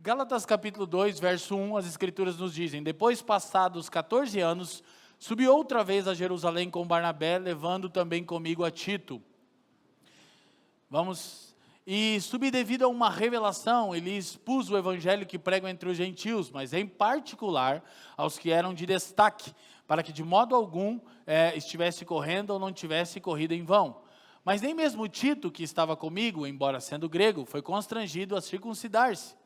Gálatas capítulo 2, verso 1, as escrituras nos dizem: depois passados 14 anos, subi outra vez a Jerusalém com Barnabé, levando também comigo a Tito. E subi devido a uma revelação, ele expôs o evangelho que prego entre os gentios, mas em particular aos que eram de destaque, para que de modo algum estivesse correndo ou não tivesse corrido em vão. Mas nem mesmo Tito, que estava comigo, embora sendo grego, foi constrangido a circuncidar-se.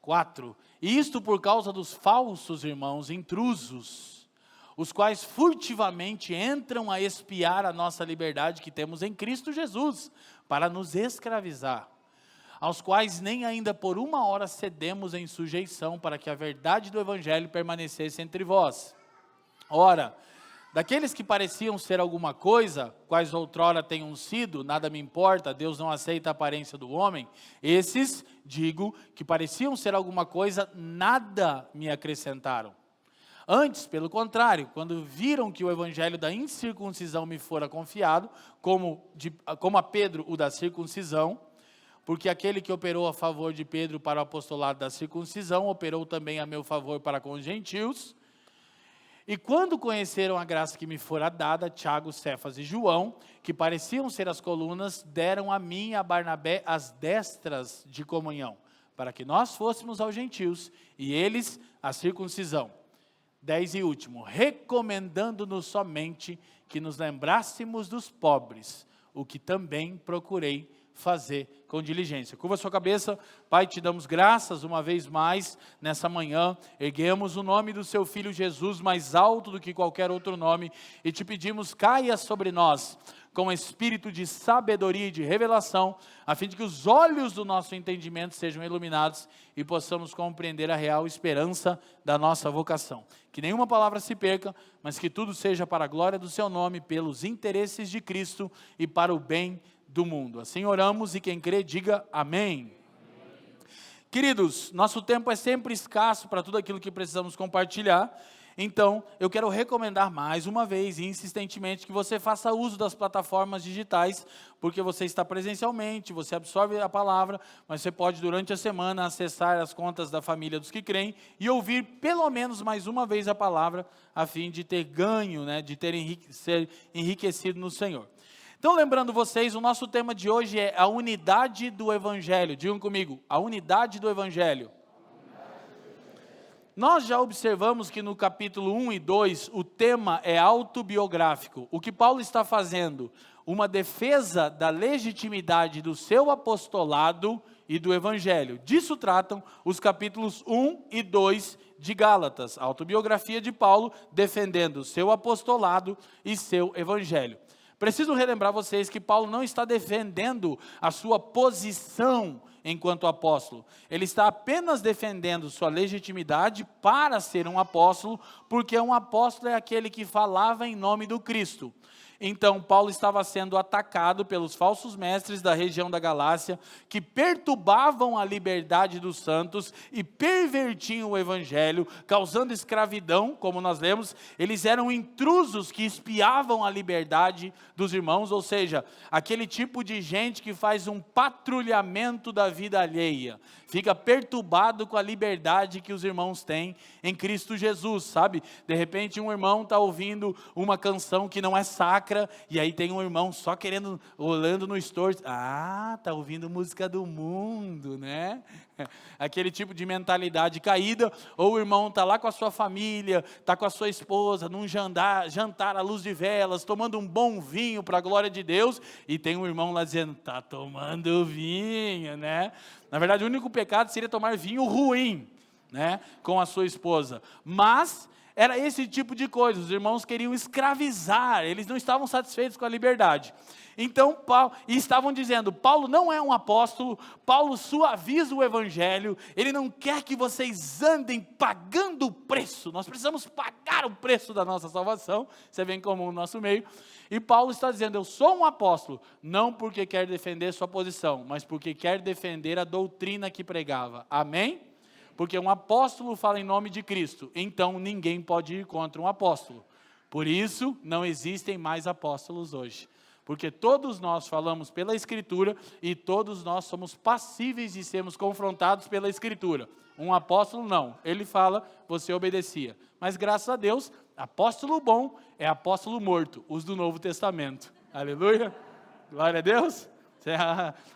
4. E isto por causa dos falsos irmãos intrusos, os quais furtivamente entram a espiar a nossa liberdade que temos em Cristo Jesus, para nos escravizar, aos quais nem ainda por uma hora cedemos em sujeição, para que a verdade do evangelho permanecesse entre vós. Ora, daqueles que pareciam ser alguma coisa, quais outrora tenham sido, nada me importa, Deus não aceita a aparência do homem, esses, digo, que pareciam ser alguma coisa, nada me acrescentaram. Antes, pelo contrário, quando viram que o evangelho da incircuncisão me fora confiado, como a Pedro o da circuncisão, porque aquele que operou a favor de Pedro para o apostolado da circuncisão, operou também a meu favor para com os gentios. E quando conheceram a graça que me fora dada, Tiago, Cefas e João, que pareciam ser as colunas, deram a mim e a Barnabé as destras de comunhão, para que nós fôssemos aos gentios, e eles a circuncisão. 10 e último, recomendando-nos somente que nos lembrássemos dos pobres, o que também procurei fazer com diligência. Curva sua cabeça. Pai, te damos graças uma vez mais nessa manhã, erguemos o nome do seu Filho Jesus mais alto do que qualquer outro nome, e te pedimos, caia sobre nós, com espírito de sabedoria e de revelação, a fim de que os olhos do nosso entendimento sejam iluminados, e possamos compreender a real esperança da nossa vocação. Que nenhuma palavra se perca, mas que tudo seja para a glória do seu nome, pelos interesses de Cristo e para o bem do mundo. Assim oramos, e quem crê diga amém. Queridos, nosso tempo é sempre escasso para tudo aquilo que precisamos compartilhar, então eu quero recomendar mais uma vez e insistentemente que você faça uso das plataformas digitais, porque você está presencialmente, você absorve a palavra, mas você pode durante a semana acessar as contas da família dos que creem e ouvir pelo menos mais uma vez a palavra, a fim de ter ganho, de ser enriquecido no Senhor. Então, lembrando vocês, o nosso tema de hoje é a unidade do Evangelho. Digam comigo, a unidade do Evangelho. Nós já observamos que no capítulo 1 e 2, o tema é autobiográfico. O que Paulo está fazendo? Uma defesa da legitimidade do seu apostolado e do Evangelho. Disso tratam os capítulos 1 e 2 de Gálatas. A autobiografia de Paulo defendendo seu apostolado e seu Evangelho. Preciso relembrar vocês que Paulo não está defendendo a sua posição enquanto apóstolo. Ele está apenas defendendo sua legitimidade para ser um apóstolo, porque um apóstolo é aquele que falava em nome do Cristo. Então, Paulo estava sendo atacado pelos falsos mestres da região da Galácia, que perturbavam a liberdade dos santos e pervertiam o evangelho, causando escravidão, como nós lemos. Eles eram intrusos que espiavam a liberdade dos irmãos, ou seja, aquele tipo de gente que faz um patrulhamento da vida alheia, fica perturbado com a liberdade que os irmãos têm em Cristo Jesus, sabe? De repente um irmão está ouvindo uma canção que não é sacra, e aí tem um irmão só querendo, olhando no stories, tá ouvindo música do mundo, né? Aquele tipo de mentalidade caída. Ou o irmão está lá com a sua família, está com a sua esposa, num jantar à luz de velas, tomando um bom vinho para a glória de Deus, e tem um irmão lá dizendo, está tomando vinho, né? Na verdade, o único pecado seria tomar vinho ruim, né? Com a sua esposa, mas era esse tipo de coisa. Os irmãos queriam escravizar, eles não estavam satisfeitos com a liberdade. Então, estavam dizendo, Paulo não é um apóstolo, Paulo suaviza o evangelho, ele não quer que vocês andem pagando o preço, nós precisamos pagar o preço da nossa salvação, isso é bem comum no nosso meio. E Paulo está dizendo, eu sou um apóstolo, não porque quer defender sua posição, mas porque quer defender a doutrina que pregava. Amém? Porque um apóstolo fala em nome de Cristo, então ninguém pode ir contra um apóstolo. Por isso, não existem mais apóstolos hoje. porque todos nós falamos pela Escritura e todos nós somos passíveis de sermos confrontados pela Escritura. Um apóstolo não, ele fala, você obedecia. Mas graças a Deus, apóstolo bom é apóstolo morto, os do Novo Testamento. Aleluia, glória a Deus.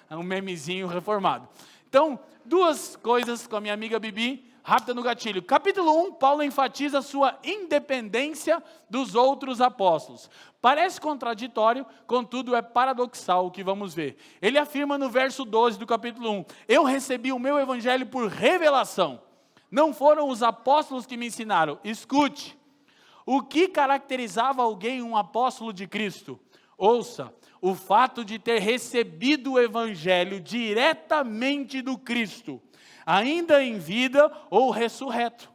É um memezinho reformado. Então, duas coisas com a minha amiga Bibi, rápida no gatilho. Capítulo 1, Paulo enfatiza a sua independência dos outros apóstolos. Parece contraditório, contudo é paradoxal o que vamos ver. Ele afirma no verso 12 do capítulo 1, eu recebi o meu evangelho por revelação. Não foram os apóstolos que me ensinaram. Escute, o que caracterizava alguém um apóstolo de Cristo? Ouça, o fato de ter recebido o evangelho diretamente do Cristo, ainda em vida ou ressurreto.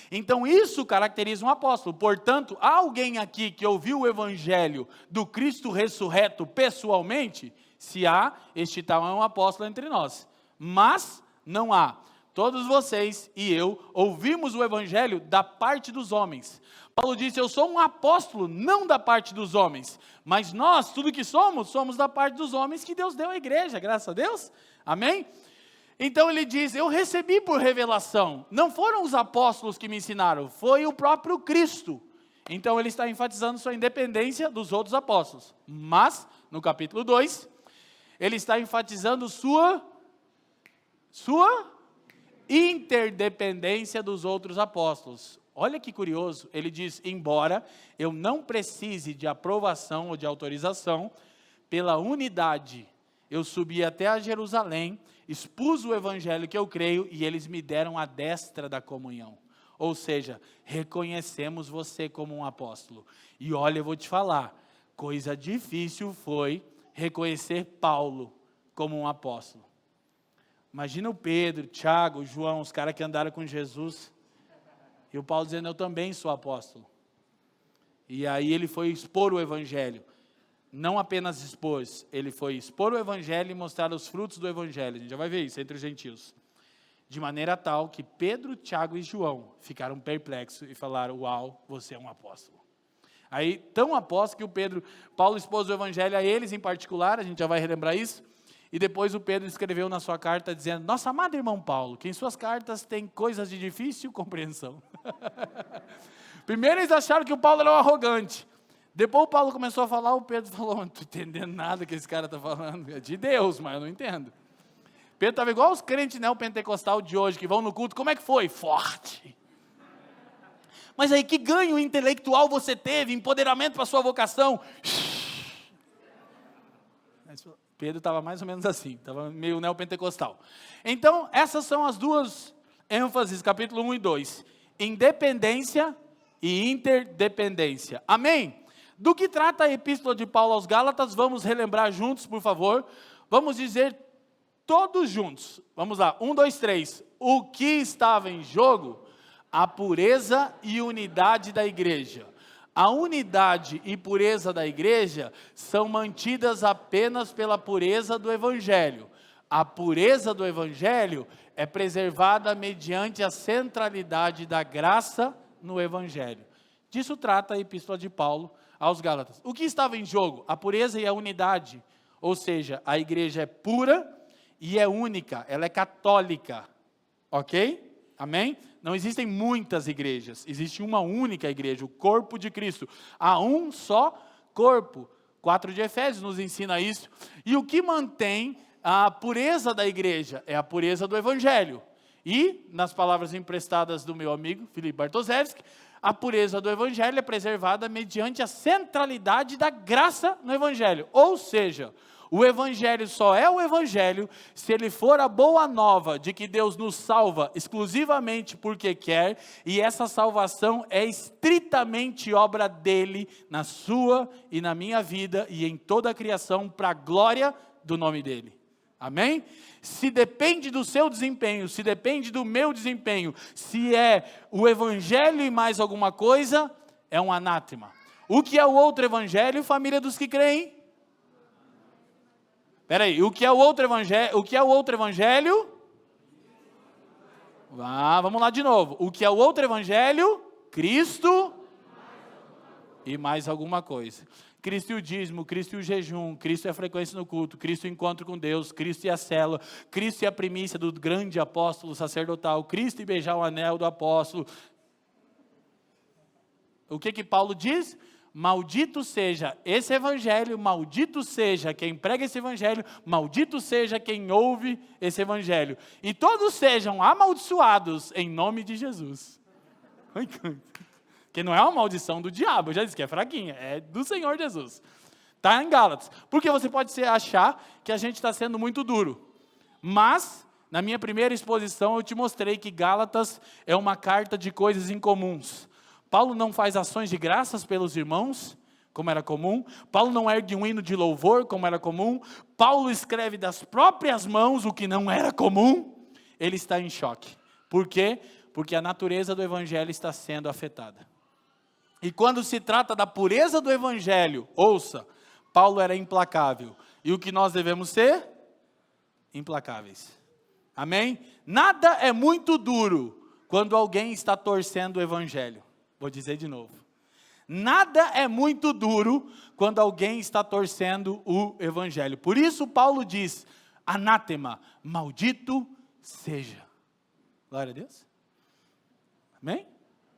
Então isso caracteriza um apóstolo. Portanto, há alguém aqui que ouviu o evangelho do Cristo ressurreto pessoalmente? Se há, este tal é um apóstolo entre nós. Mas não há. Todos vocês e eu ouvimos o evangelho da parte dos homens. Paulo disse, eu sou um apóstolo, não da parte dos homens, mas nós, tudo que somos, somos da parte dos homens que Deus deu à igreja, graças a Deus, amém? Então ele diz, eu recebi por revelação, não foram os apóstolos que me ensinaram, foi o próprio Cristo. Então ele está enfatizando sua independência dos outros apóstolos, mas, no capítulo 2, ele está enfatizando sua interdependência dos outros apóstolos. Olha que curioso, ele diz, embora eu não precise de aprovação ou de autorização, pela unidade, eu subi até a Jerusalém, expus o evangelho que eu creio, e eles me deram a destra da comunhão. Ou seja, reconhecemos você como um apóstolo. E olha, eu vou te falar, coisa difícil foi reconhecer Paulo como um apóstolo. Imagina o Pedro, Tiago, João, os caras que andaram com Jesus, e o Paulo dizendo, eu também sou apóstolo. E aí ele foi expor o evangelho. Não apenas expôs, ele foi expor o evangelho e mostrar os frutos do evangelho. A gente já vai ver isso entre os gentios. De maneira tal que Pedro, Tiago e João ficaram perplexos e falaram, uau, você é um apóstolo. Aí, tão apóstolo que Paulo expôs o evangelho a eles em particular, a gente já vai relembrar isso. E depois o Pedro escreveu na sua carta dizendo, nosso amado irmão Paulo, que em suas cartas tem coisas de difícil compreensão. Primeiro eles acharam que o Paulo era um arrogante. Depois o Paulo começou a falar, o Pedro falou, não estou entendendo nada que esse cara está falando. É de Deus, mas eu não entendo. Pedro estava igual os crentes neopentecostal de hoje, que vão no culto, como é que foi? Forte. Mas aí, que ganho intelectual você teve, empoderamento para a sua vocação? Pedro estava mais ou menos assim, estava meio neopentecostal. Então, essas são as duas ênfases, capítulo 1 e 2. Independência e interdependência. Amém? Do que trata a epístola de Paulo aos Gálatas, vamos relembrar juntos, por favor. Vamos dizer todos juntos. Vamos lá, 1, 2, 3. O que estava em jogo? A pureza e unidade da igreja. A unidade e pureza da igreja são mantidas apenas pela pureza do evangelho. A pureza do evangelho é preservada mediante a centralidade da graça no evangelho. Disso trata a epístola de Paulo aos Gálatas. O que estava em jogo? A pureza e a unidade. Ou seja, a igreja é pura e é única, ela é católica. Ok? Amém? Não existem muitas igrejas, existe uma única igreja, o corpo de Cristo. Há um só corpo. 4 de Efésios nos ensina isso. E o que mantém a pureza da igreja é a pureza do evangelho. E, nas palavras emprestadas do meu amigo Felipe Bartoszewski, a pureza do evangelho é preservada mediante a centralidade da graça no evangelho. Ou seja, o evangelho só é o evangelho se ele for a boa nova de que Deus nos salva exclusivamente porque quer, e essa salvação é estritamente obra dele na sua e na minha vida e em toda a criação para a glória do nome dele. Amém? Se depende do seu desempenho, se depende do meu desempenho, se é o evangelho e mais alguma coisa, é um anátema. O que é o outro evangelho, família dos que creem? Espera aí, o que é o outro evangelho? O que é o outro evangelho? Vamos lá de novo. O que é o outro evangelho? Cristo e mais alguma coisa. Cristo e o dízimo, Cristo e o jejum, Cristo e a frequência no culto, Cristo e o encontro com Deus, Cristo e a célula, Cristo e a primícia do grande apóstolo sacerdotal, Cristo e beijar o anel do apóstolo. O que Paulo diz? Maldito seja esse evangelho, maldito seja quem prega esse evangelho, maldito seja quem ouve esse evangelho. E todos sejam amaldiçoados em nome de Jesus. Que não é uma maldição do diabo, eu já disse que é fraquinha, é do Senhor Jesus. Está em Gálatas. Porque você pode achar que a gente está sendo muito duro. Mas, na minha primeira exposição, eu te mostrei que Gálatas é uma carta de coisas incomuns. Paulo não faz ações de graças pelos irmãos, como era comum. Paulo não ergue um hino de louvor, como era comum. Paulo escreve das próprias mãos, o que não era comum. Ele está em choque. Por quê? Porque a natureza do evangelho está sendo afetada. E quando se trata da pureza do evangelho, ouça, Paulo era implacável. E o que nós devemos ser? Implacáveis. Amém? Nada é muito duro quando alguém está torcendo o evangelho. Vou dizer de novo. Nada é muito duro quando alguém está torcendo o evangelho. Por isso Paulo diz, anátema, maldito seja. Glória a Deus. Amém?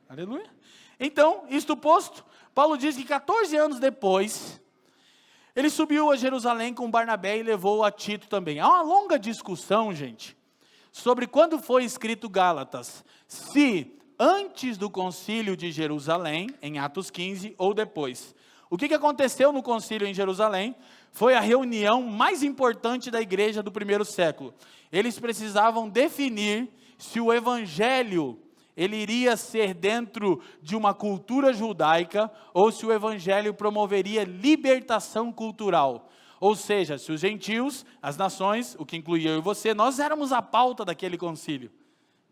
Aleluia. Então, isto posto, Paulo diz que 14 anos depois, ele subiu a Jerusalém com Barnabé e levou a Tito também. Há uma longa discussão, gente, sobre quando foi escrito Gálatas. Se antes do concílio de Jerusalém, em Atos 15, ou depois. O que aconteceu no concílio em Jerusalém? Foi a reunião mais importante da igreja do primeiro século. Eles precisavam definir se o evangelho ele iria ser dentro de uma cultura judaica, ou se o evangelho promoveria libertação cultural. Ou seja, se os gentios, as nações, o que incluía eu e você, nós éramos a pauta daquele concílio.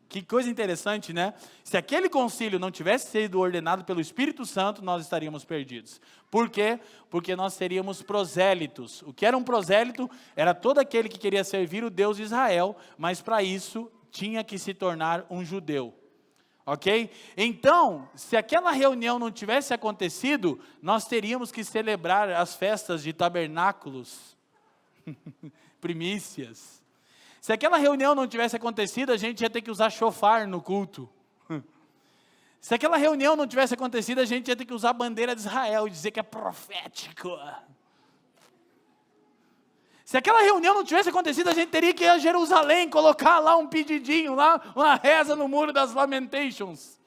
Que coisa interessante, né? Se aquele concílio não tivesse sido ordenado pelo Espírito Santo, nós estaríamos perdidos. Por quê? Porque nós seríamos prosélitos. O que era um prosélito? Era todo aquele que queria servir o Deus de Israel, mas para isso tinha que se tornar um judeu. Ok? Então, se aquela reunião não tivesse acontecido, nós teríamos que celebrar as festas de tabernáculos, primícias. Se aquela reunião não tivesse acontecido, a gente ia ter que usar chofar no culto. Se aquela reunião não tivesse acontecido, a gente ia ter que usar a bandeira de Israel e dizer que é profético. Se aquela reunião não tivesse acontecido, a gente teria que ir a Jerusalém, colocar lá um pedidinho, lá, uma reza no muro das Lamentations.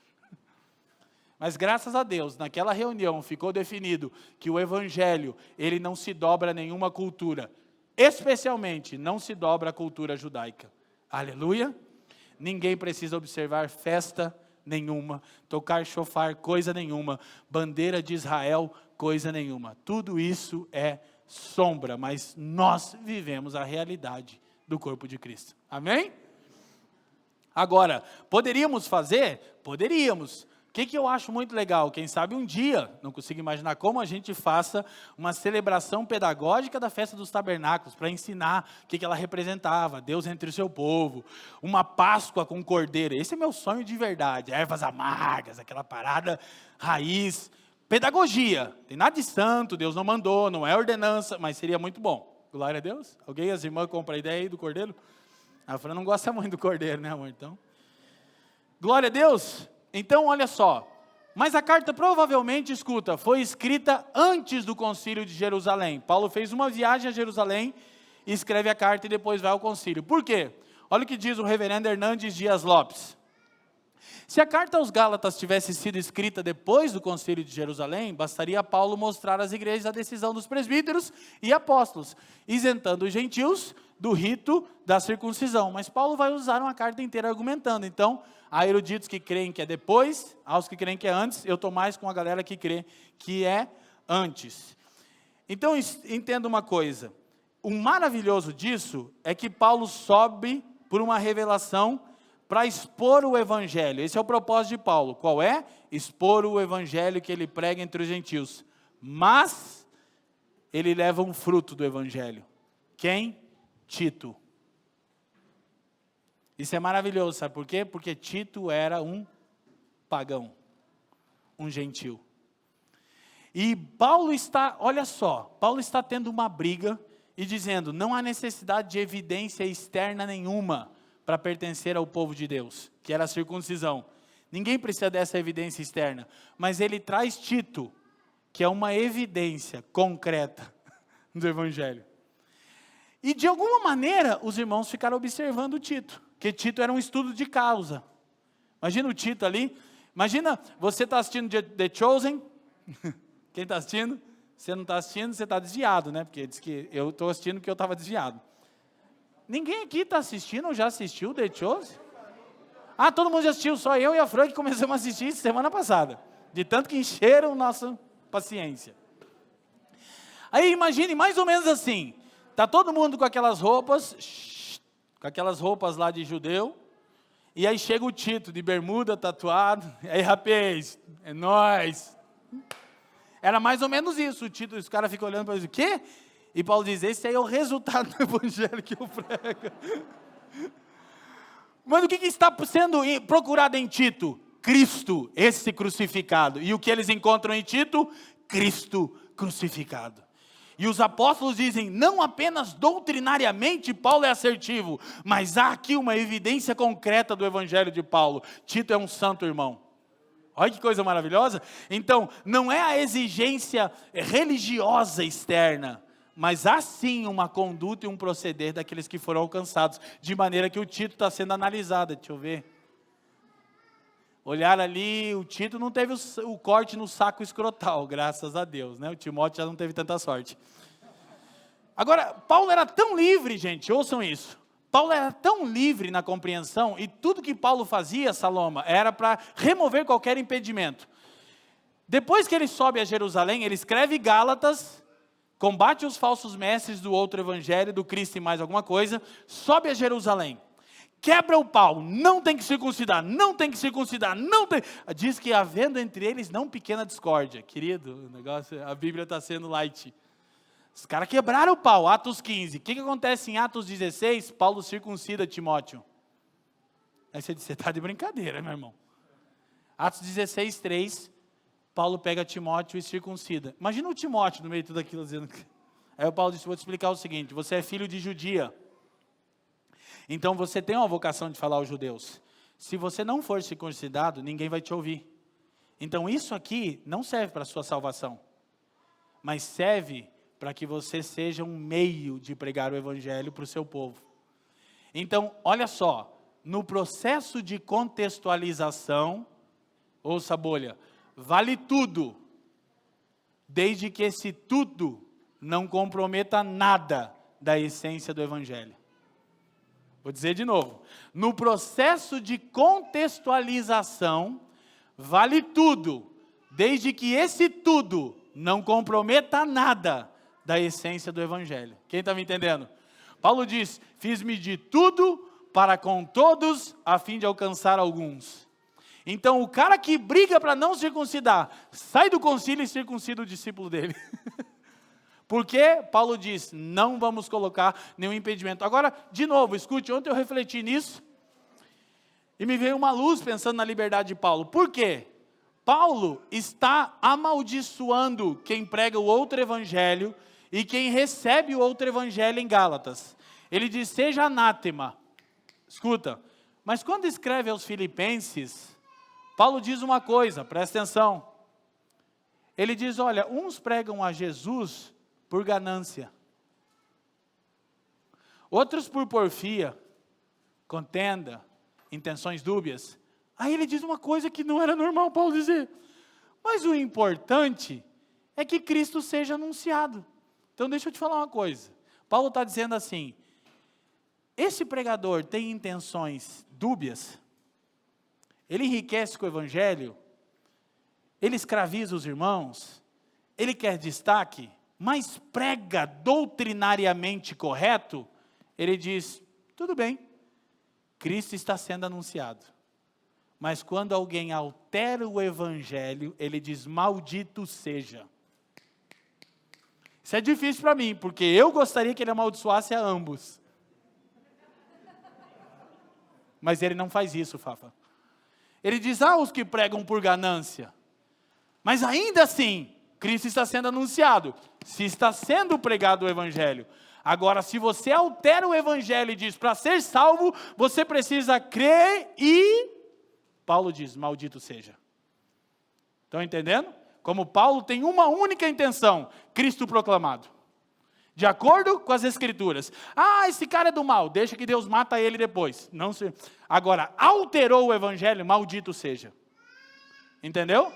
Mas graças a Deus, naquela reunião ficou definido que o evangelho, ele não se dobra a nenhuma cultura. Especialmente, não se dobra a cultura judaica. Aleluia. Ninguém precisa observar festa nenhuma, tocar chofar coisa nenhuma, bandeira de Israel coisa nenhuma. Tudo isso é sombra, mas nós vivemos a realidade do corpo de Cristo. Amém? Agora, poderíamos fazer? Poderíamos. O que eu acho muito legal? Quem sabe um dia, não consigo imaginar como a gente faça uma celebração pedagógica da festa dos tabernáculos, para ensinar o que ela representava, Deus entre o seu povo, uma Páscoa com cordeiro. Esse é meu sonho de verdade, ervas amargas, aquela parada raiz, pedagogia, tem nada de santo, Deus não mandou, não é ordenança, mas seria muito bom. Glória a Deus. Alguém, as irmãs, compra a ideia aí do cordeiro? A Fran não gosta muito do cordeiro, né, amor? Então, glória a Deus. Então, olha só, mas a carta provavelmente, escuta, foi escrita antes do concílio de Jerusalém. Paulo fez uma viagem a Jerusalém, escreve a carta e depois vai ao concílio. Por quê? Olha o que diz o reverendo Hernandes Dias Lopes. Se a carta aos Gálatas tivesse sido escrita depois do concílio de Jerusalém, bastaria Paulo mostrar às igrejas a decisão dos presbíteros e apóstolos, isentando os gentios do rito da circuncisão. Mas Paulo vai usar uma carta inteira argumentando. Então, há eruditos que creem que é depois, há os que creem que é antes. Eu estou mais com a galera que crê que é antes. Então, entenda uma coisa. O maravilhoso disso é que Paulo sobe por uma revelação para expor o evangelho. Esse é o propósito de Paulo. Qual é? Expor o evangelho que ele prega entre os gentios. Mas, ele leva um fruto do evangelho. Quem? Tito. Isso é maravilhoso, sabe por quê? Porque Tito era um pagão, um gentil. E Paulo está, olha só, Paulo está tendo uma briga e dizendo, não há necessidade de evidência externa nenhuma para pertencer ao povo de Deus, que era a circuncisão. Ninguém precisa dessa evidência externa, mas ele traz Tito, que é uma evidência concreta do Evangelho. E de alguma maneira, os irmãos ficaram observando Tito, que Tito era um estudo de causa. Imagina o Tito ali, imagina, você está assistindo The Chosen, quem está assistindo? Você não está assistindo, você está desviado, né? Porque diz que eu estou assistindo porque eu estava desviado. Ninguém aqui está assistindo ou já assistiu The Chosen? Ah, todo mundo já assistiu, só eu e a Fran que começamos a assistir semana passada. De tanto que encheram nossa paciência. Aí imagine mais ou menos assim, está todo mundo com aquelas roupas lá de judeu, e aí chega o Tito de bermuda, tatuado, e aí rapaz, é nóis. Era mais ou menos isso, o Tito, os caras ficam olhando para ele, o quê? E Paulo diz, esse aí é o resultado do evangelho que eu prego. Mas o que está sendo procurado em Tito? Cristo, esse crucificado. E o que eles encontram em Tito? Cristo crucificado. E os apóstolos dizem, não apenas doutrinariamente Paulo é assertivo, mas há aqui uma evidência concreta do evangelho de Paulo. Tito é um santo irmão. Olha que coisa maravilhosa. Então, não é a exigência religiosa externa, mas há sim uma conduta e um proceder daqueles que foram alcançados, de maneira que o Tito está sendo analisado. Deixa eu ver. Olhar ali, o Tito não teve o corte no saco escrotal, graças a Deus, né? O Timóteo já não teve tanta sorte. Agora, Paulo era tão livre, gente, ouçam isso. Paulo era tão livre na compreensão, e tudo que Paulo fazia, Saloma, era para remover qualquer impedimento. Depois que ele sobe a Jerusalém, ele escreve Gálatas, combate os falsos mestres do outro evangelho, do Cristo e mais alguma coisa, sobe a Jerusalém, quebra o pau, não tem que circuncidar, não tem que circuncidar, não tem... Diz que havendo entre eles não pequena discórdia. Querido, o negócio, a Bíblia está sendo light. Os caras quebraram o pau, Atos 15. O que acontece em Atos 16? Paulo circuncida Timóteo. Aí você diz, você está de brincadeira, meu irmão. Atos 16, 3, Paulo pega Timóteo e circuncida. Imagina o Timóteo no meio de tudo aquilo dizendo... Aí o Paulo disse, vou te explicar o seguinte, você é filho de judia. Então você tem uma vocação de falar aos judeus. Se você não for circuncidado, ninguém vai te ouvir. Então isso aqui não serve para a sua salvação, mas serve para que você seja um meio de pregar o evangelho para o seu povo. Então, olha só, no processo de contextualização, ouça a bolha, vale tudo, desde que esse tudo não comprometa nada da essência do evangelho. Vou dizer de novo, no processo de contextualização, vale tudo, desde que esse tudo não comprometa nada da essência do evangelho. Quem está me entendendo? Paulo diz, fiz-me de tudo para com todos, a fim de alcançar alguns. Então o cara que briga para não circuncidar, sai do concílio e circuncida o discípulo dele. Porque Paulo diz, não vamos colocar nenhum impedimento. Agora, de novo, escute, ontem eu refleti nisso, e me veio uma luz pensando na liberdade de Paulo. Por quê? Paulo está amaldiçoando quem prega o outro evangelho, e quem recebe o outro evangelho em Gálatas. Ele diz, seja anátema. Escuta, mas quando escreve aos Filipenses, Paulo diz uma coisa, presta atenção. Ele diz, olha, uns pregam a Jesus por ganância, outros por porfia, contenda, intenções dúbias. Aí ele diz uma coisa que não era normal Paulo dizer, mas o importante é que Cristo seja anunciado. Então deixa eu te falar uma coisa, Paulo está dizendo assim, esse pregador tem intenções dúbias, ele enriquece com o evangelho, ele escraviza os irmãos, ele quer destaque, mas prega doutrinariamente correto, ele diz, tudo bem, Cristo está sendo anunciado. Mas quando alguém altera o evangelho, ele diz, maldito seja. Isso é difícil para mim, porque eu gostaria que ele amaldiçoasse a ambos. Mas ele não faz isso, Fafa. Ele diz, os que pregam por ganância. Mas ainda assim, Cristo está sendo anunciado, se está sendo pregado o evangelho. Agora, se você altera o evangelho e diz, para ser salvo, você precisa crer e, Paulo diz, maldito seja. Estão entendendo? Como Paulo tem uma única intenção, Cristo proclamado. De acordo com as Escrituras. Ah, esse cara é do mal, deixa que Deus mata ele depois. Não se... Agora, alterou o evangelho, maldito seja. Entendeu?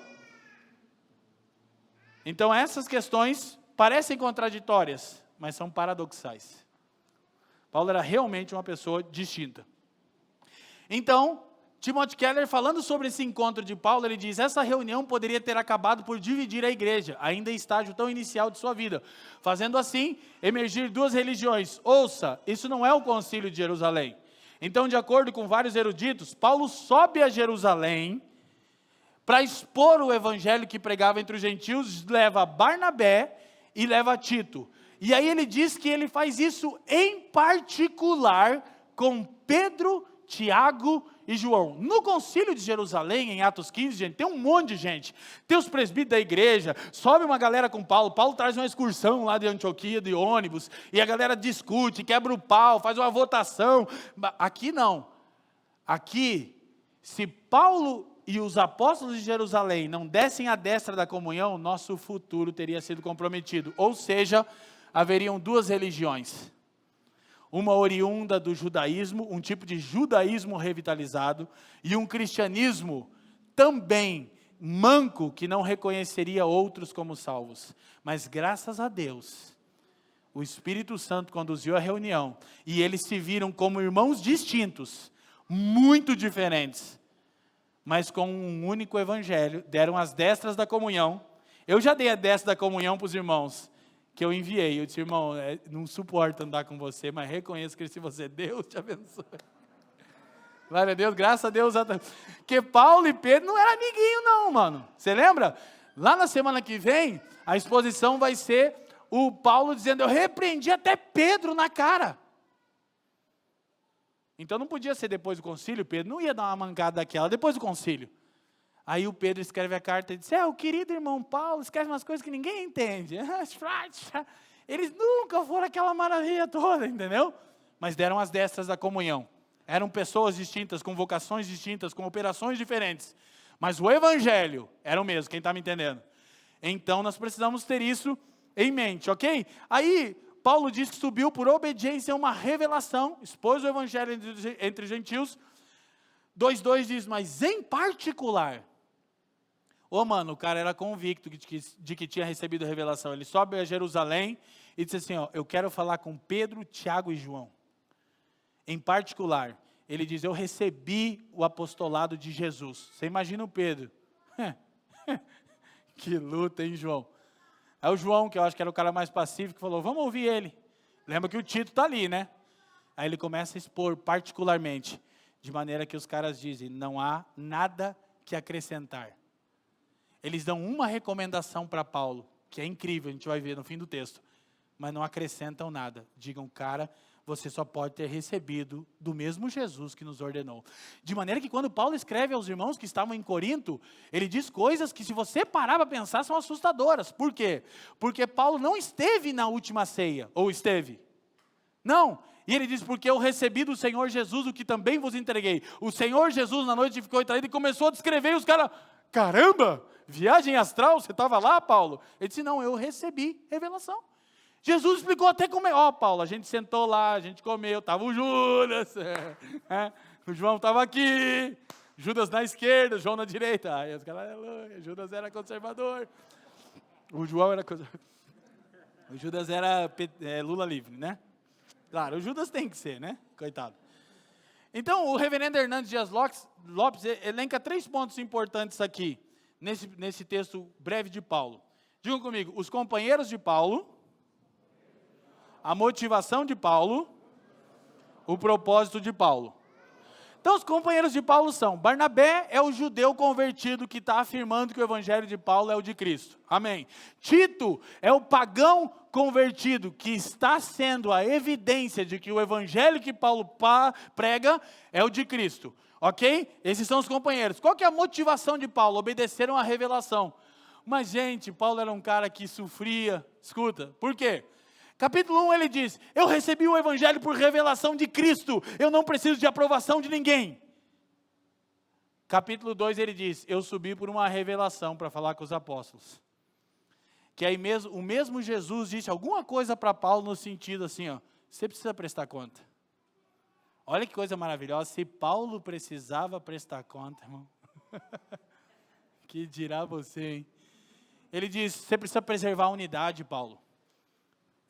Então essas questões parecem contraditórias, mas são paradoxais. Paulo era realmente uma pessoa distinta. Então, Timothy Keller, falando sobre esse encontro de Paulo, ele diz, essa reunião poderia ter acabado por dividir a igreja, ainda em estágio tão inicial de sua vida, fazendo assim, emergir duas religiões. Ouça, isso não é o concílio de Jerusalém. Então, de acordo com vários eruditos, Paulo sobe a Jerusalém, para expor o evangelho que pregava entre os gentios, leva Barnabé e leva Tito. E aí ele diz que ele faz isso em particular com Pedro, Tiago e João. No concílio de Jerusalém, em Atos 15, gente, tem um monte de gente. Tem os presbíteros da igreja, sobe uma galera com Paulo. Paulo traz uma excursão lá de Antioquia, de ônibus, e a galera discute, quebra o pau, faz uma votação. Aqui não. Aqui, se Paulo e os apóstolos de Jerusalém não dessem a destra da comunhão, nosso futuro teria sido comprometido. Ou seja, haveriam duas religiões. Uma oriunda do judaísmo, um tipo de judaísmo revitalizado, e um cristianismo também manco, que não reconheceria outros como salvos. Mas graças a Deus, o Espírito Santo conduziu a reunião, e eles se viram como irmãos distintos, muito diferentes, mas com um único evangelho, deram as destras da comunhão. Eu já dei a destra da comunhão para os irmãos, que eu enviei. Eu disse, irmão, não suporto andar com você, mas reconheço que se você é Deus, te abençoe. Glória a Deus, graças a Deus. Porque Paulo e Pedro não eram amiguinhos não, mano. Você lembra? Lá na semana que vem, a exposição vai ser o Paulo dizendo, eu repreendi até Pedro na cara. Então não podia ser depois do concílio, Pedro não ia dar uma mancada daquela, depois do concílio. Aí o Pedro escreve a carta e diz, o querido irmão Paulo escreve umas coisas que ninguém entende. Eles nunca foram aquela maravilha toda, entendeu? Mas deram as destras da comunhão. Eram pessoas distintas, com vocações distintas, com operações diferentes. Mas o evangelho era o mesmo, quem está me entendendo? Então nós precisamos ter isso em mente, ok? Aí Paulo diz que subiu por obediência a uma revelação, expôs o evangelho entre gentios. 2:2 diz, mas em particular, mano, o cara era convicto de que tinha recebido a revelação. Ele sobe a Jerusalém e disse assim, eu quero falar com Pedro, Tiago e João. Em particular, ele diz, eu recebi o apostolado de Jesus. Você imagina o Pedro. Que luta, hein, João? É o João, que eu acho que era o cara mais pacífico, que falou, vamos ouvir ele. Lembra que o Tito está ali, né? Aí ele começa a expor particularmente, de maneira que os caras dizem, não há nada que acrescentar. Eles dão uma recomendação para Paulo, que é incrível, a gente vai ver no fim do texto, mas não acrescentam nada. Digam, cara, você só pode ter recebido do mesmo Jesus que nos ordenou. De maneira que quando Paulo escreve aos irmãos que estavam em Corinto, ele diz coisas que, se você parar para pensar, são assustadoras. Por quê? Porque Paulo não esteve na última ceia, ou esteve? Não. E ele diz, porque eu recebi do Senhor Jesus o que também vos entreguei. O Senhor Jesus na noite ficou traído e começou a descrever, e os caras, caramba, viagem astral, você estava lá, Paulo? Ele disse, não, eu recebi revelação. Jesus explicou até como é. Paulo, a gente sentou lá, a gente comeu, estava o Judas, o João estava aqui, Judas na esquerda, João na direita. Aí os caras, aleluia, Judas era conservador, o João era o Judas era Lula livre, né? Claro, o Judas tem que ser, né? Coitado. Então, o reverendo Hernandes Dias Lopes elenca 3 pontos importantes aqui, nesse texto breve de Paulo. Digam comigo, os companheiros de Paulo, a motivação de Paulo, o propósito de Paulo. Então, os companheiros de Paulo são, Barnabé é o judeu convertido que está afirmando que o evangelho de Paulo é o de Cristo. Amém. Tito é o pagão convertido que está sendo a evidência de que o evangelho que Paulo prega é o de Cristo. Ok? Esses são os companheiros. Qual que é a motivação de Paulo? Obedeceram à revelação. Mas, gente, Paulo era um cara que sofria. Escuta, por quê? Capítulo 1 ele diz, eu recebi o evangelho por revelação de Cristo, eu não preciso de aprovação de ninguém. Capítulo 2 ele diz, eu subi por uma revelação para falar com os apóstolos. Que aí mesmo, o mesmo Jesus disse alguma coisa para Paulo no sentido assim, ó, você precisa prestar conta. Olha que coisa maravilhosa, se Paulo precisava prestar conta, irmão. Que dirá você, hein? Ele diz, você precisa preservar a unidade, Paulo.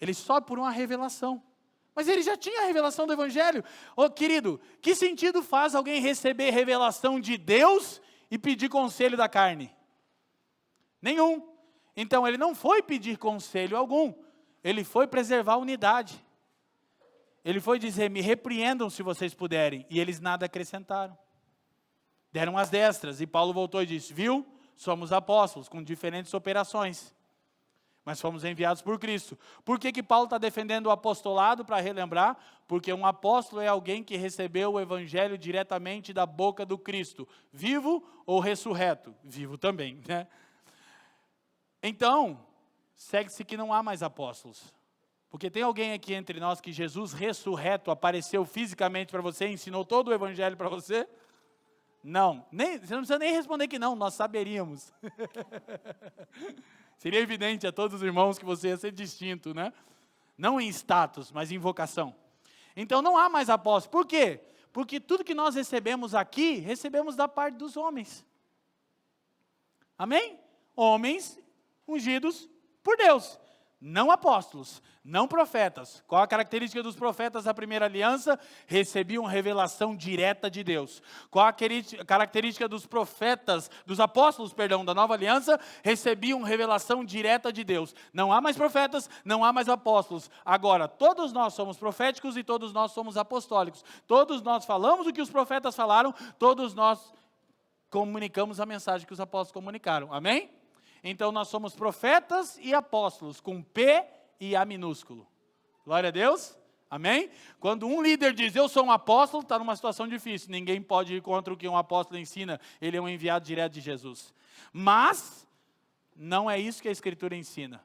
Ele sobe por uma revelação. Mas ele já tinha a revelação do evangelho. Ô querido, que sentido faz alguém receber revelação de Deus e pedir conselho da carne? Nenhum. Então ele não foi pedir conselho algum. Ele foi preservar a unidade. Ele foi dizer, me repreendam se vocês puderem. E eles nada acrescentaram. Deram as destras. E Paulo voltou e disse, viu? Somos apóstolos com diferentes operações. Mas fomos enviados por Cristo. Por que Paulo está defendendo o apostolado? Para relembrar, porque um apóstolo é alguém que recebeu o evangelho diretamente da boca do Cristo, vivo ou ressurreto, vivo também, né? Então, segue-se que não há mais apóstolos, porque tem alguém aqui entre nós que Jesus ressurreto apareceu fisicamente para você, ensinou todo o evangelho para você? Não, você não precisa nem responder que não, nós saberíamos. Seria evidente a todos os irmãos que você ia ser distinto, né? Não em status, mas em vocação. Então não há mais apóstolos. Por quê? Porque tudo que nós recebemos aqui, recebemos da parte dos homens. Amém? Homens ungidos por Deus. Não apóstolos, não profetas. Qual a característica dos profetas da primeira aliança? Recebiam revelação direta de Deus. Qual a característica dos profetas, dos apóstolos, perdão, da nova aliança? Recebiam revelação direta de Deus. Não há mais profetas, não há mais apóstolos. Agora, todos nós somos proféticos e todos nós somos apostólicos. Todos nós falamos o que os profetas falaram, todos nós comunicamos a mensagem que os apóstolos comunicaram. Amém? Então nós somos profetas e apóstolos, com P e A minúsculo. Glória a Deus. Amém? Quando um líder diz, eu sou um apóstolo, está numa situação difícil. Ninguém pode ir contra o que um apóstolo ensina. Ele é um enviado direto de Jesus. Mas, não é isso que a Escritura ensina.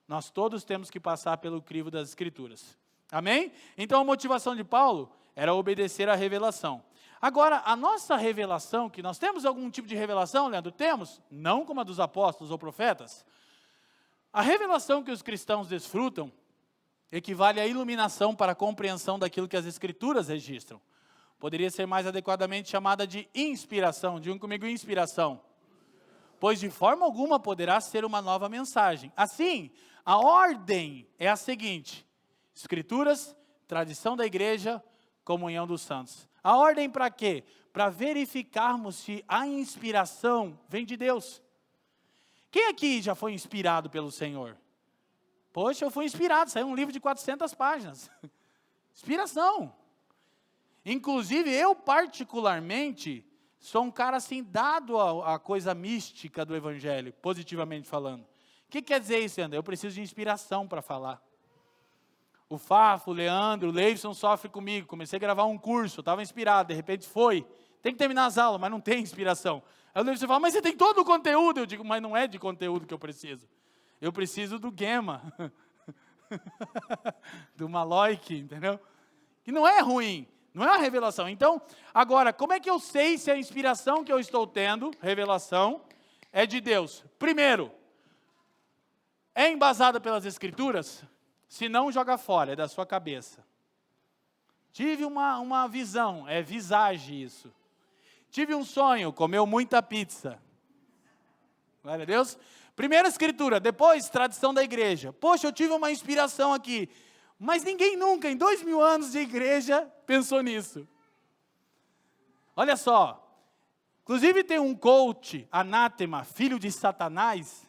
Nós todos temos que passar pelo crivo das Escrituras. Amém? Então a motivação de Paulo era obedecer à revelação. Agora, a nossa revelação, que nós temos algum tipo de revelação, Leandro? Temos, não como a dos apóstolos ou profetas. A revelação que os cristãos desfrutam equivale à iluminação para a compreensão daquilo que as Escrituras registram. Poderia ser mais adequadamente chamada de inspiração. Digam comigo, inspiração. Pois de forma alguma poderá ser uma nova mensagem. Assim, a ordem é a seguinte: Escrituras, tradição da igreja, comunhão dos santos. A ordem para quê? Para verificarmos se a inspiração vem de Deus. Quem aqui já foi inspirado pelo Senhor? Poxa, eu fui inspirado, saiu um livro de 400 páginas. Inspiração. Inclusive, eu particularmente sou um cara assim dado à coisa mística do Evangelho, positivamente falando. O que quer dizer isso, André? Eu preciso de inspiração para falar. O Fafo, o Leandro, o Leivson sofre comigo. Comecei a gravar um curso, estava inspirado, de repente foi. Tem que terminar as aulas, mas não tem inspiração. Aí o Leivson fala, mas você tem todo o conteúdo. Eu digo, mas não é de conteúdo que eu preciso. Eu preciso do Gema, do Maloik, entendeu? Que não é ruim, não é uma revelação. Então, agora, como é que eu sei se a inspiração que eu estou tendo, revelação, é de Deus? Primeiro, é embasada pelas Escrituras? Se não, joga fora, é da sua cabeça. Tive uma visão, é visagem isso. Tive um sonho, comeu muita pizza. Glória a Deus. Primeira Escritura, depois tradição da igreja. Poxa, eu tive uma inspiração aqui. Mas ninguém nunca, em 2000 anos de igreja, pensou nisso. Olha só. Inclusive tem um coach, anátema, filho de Satanás,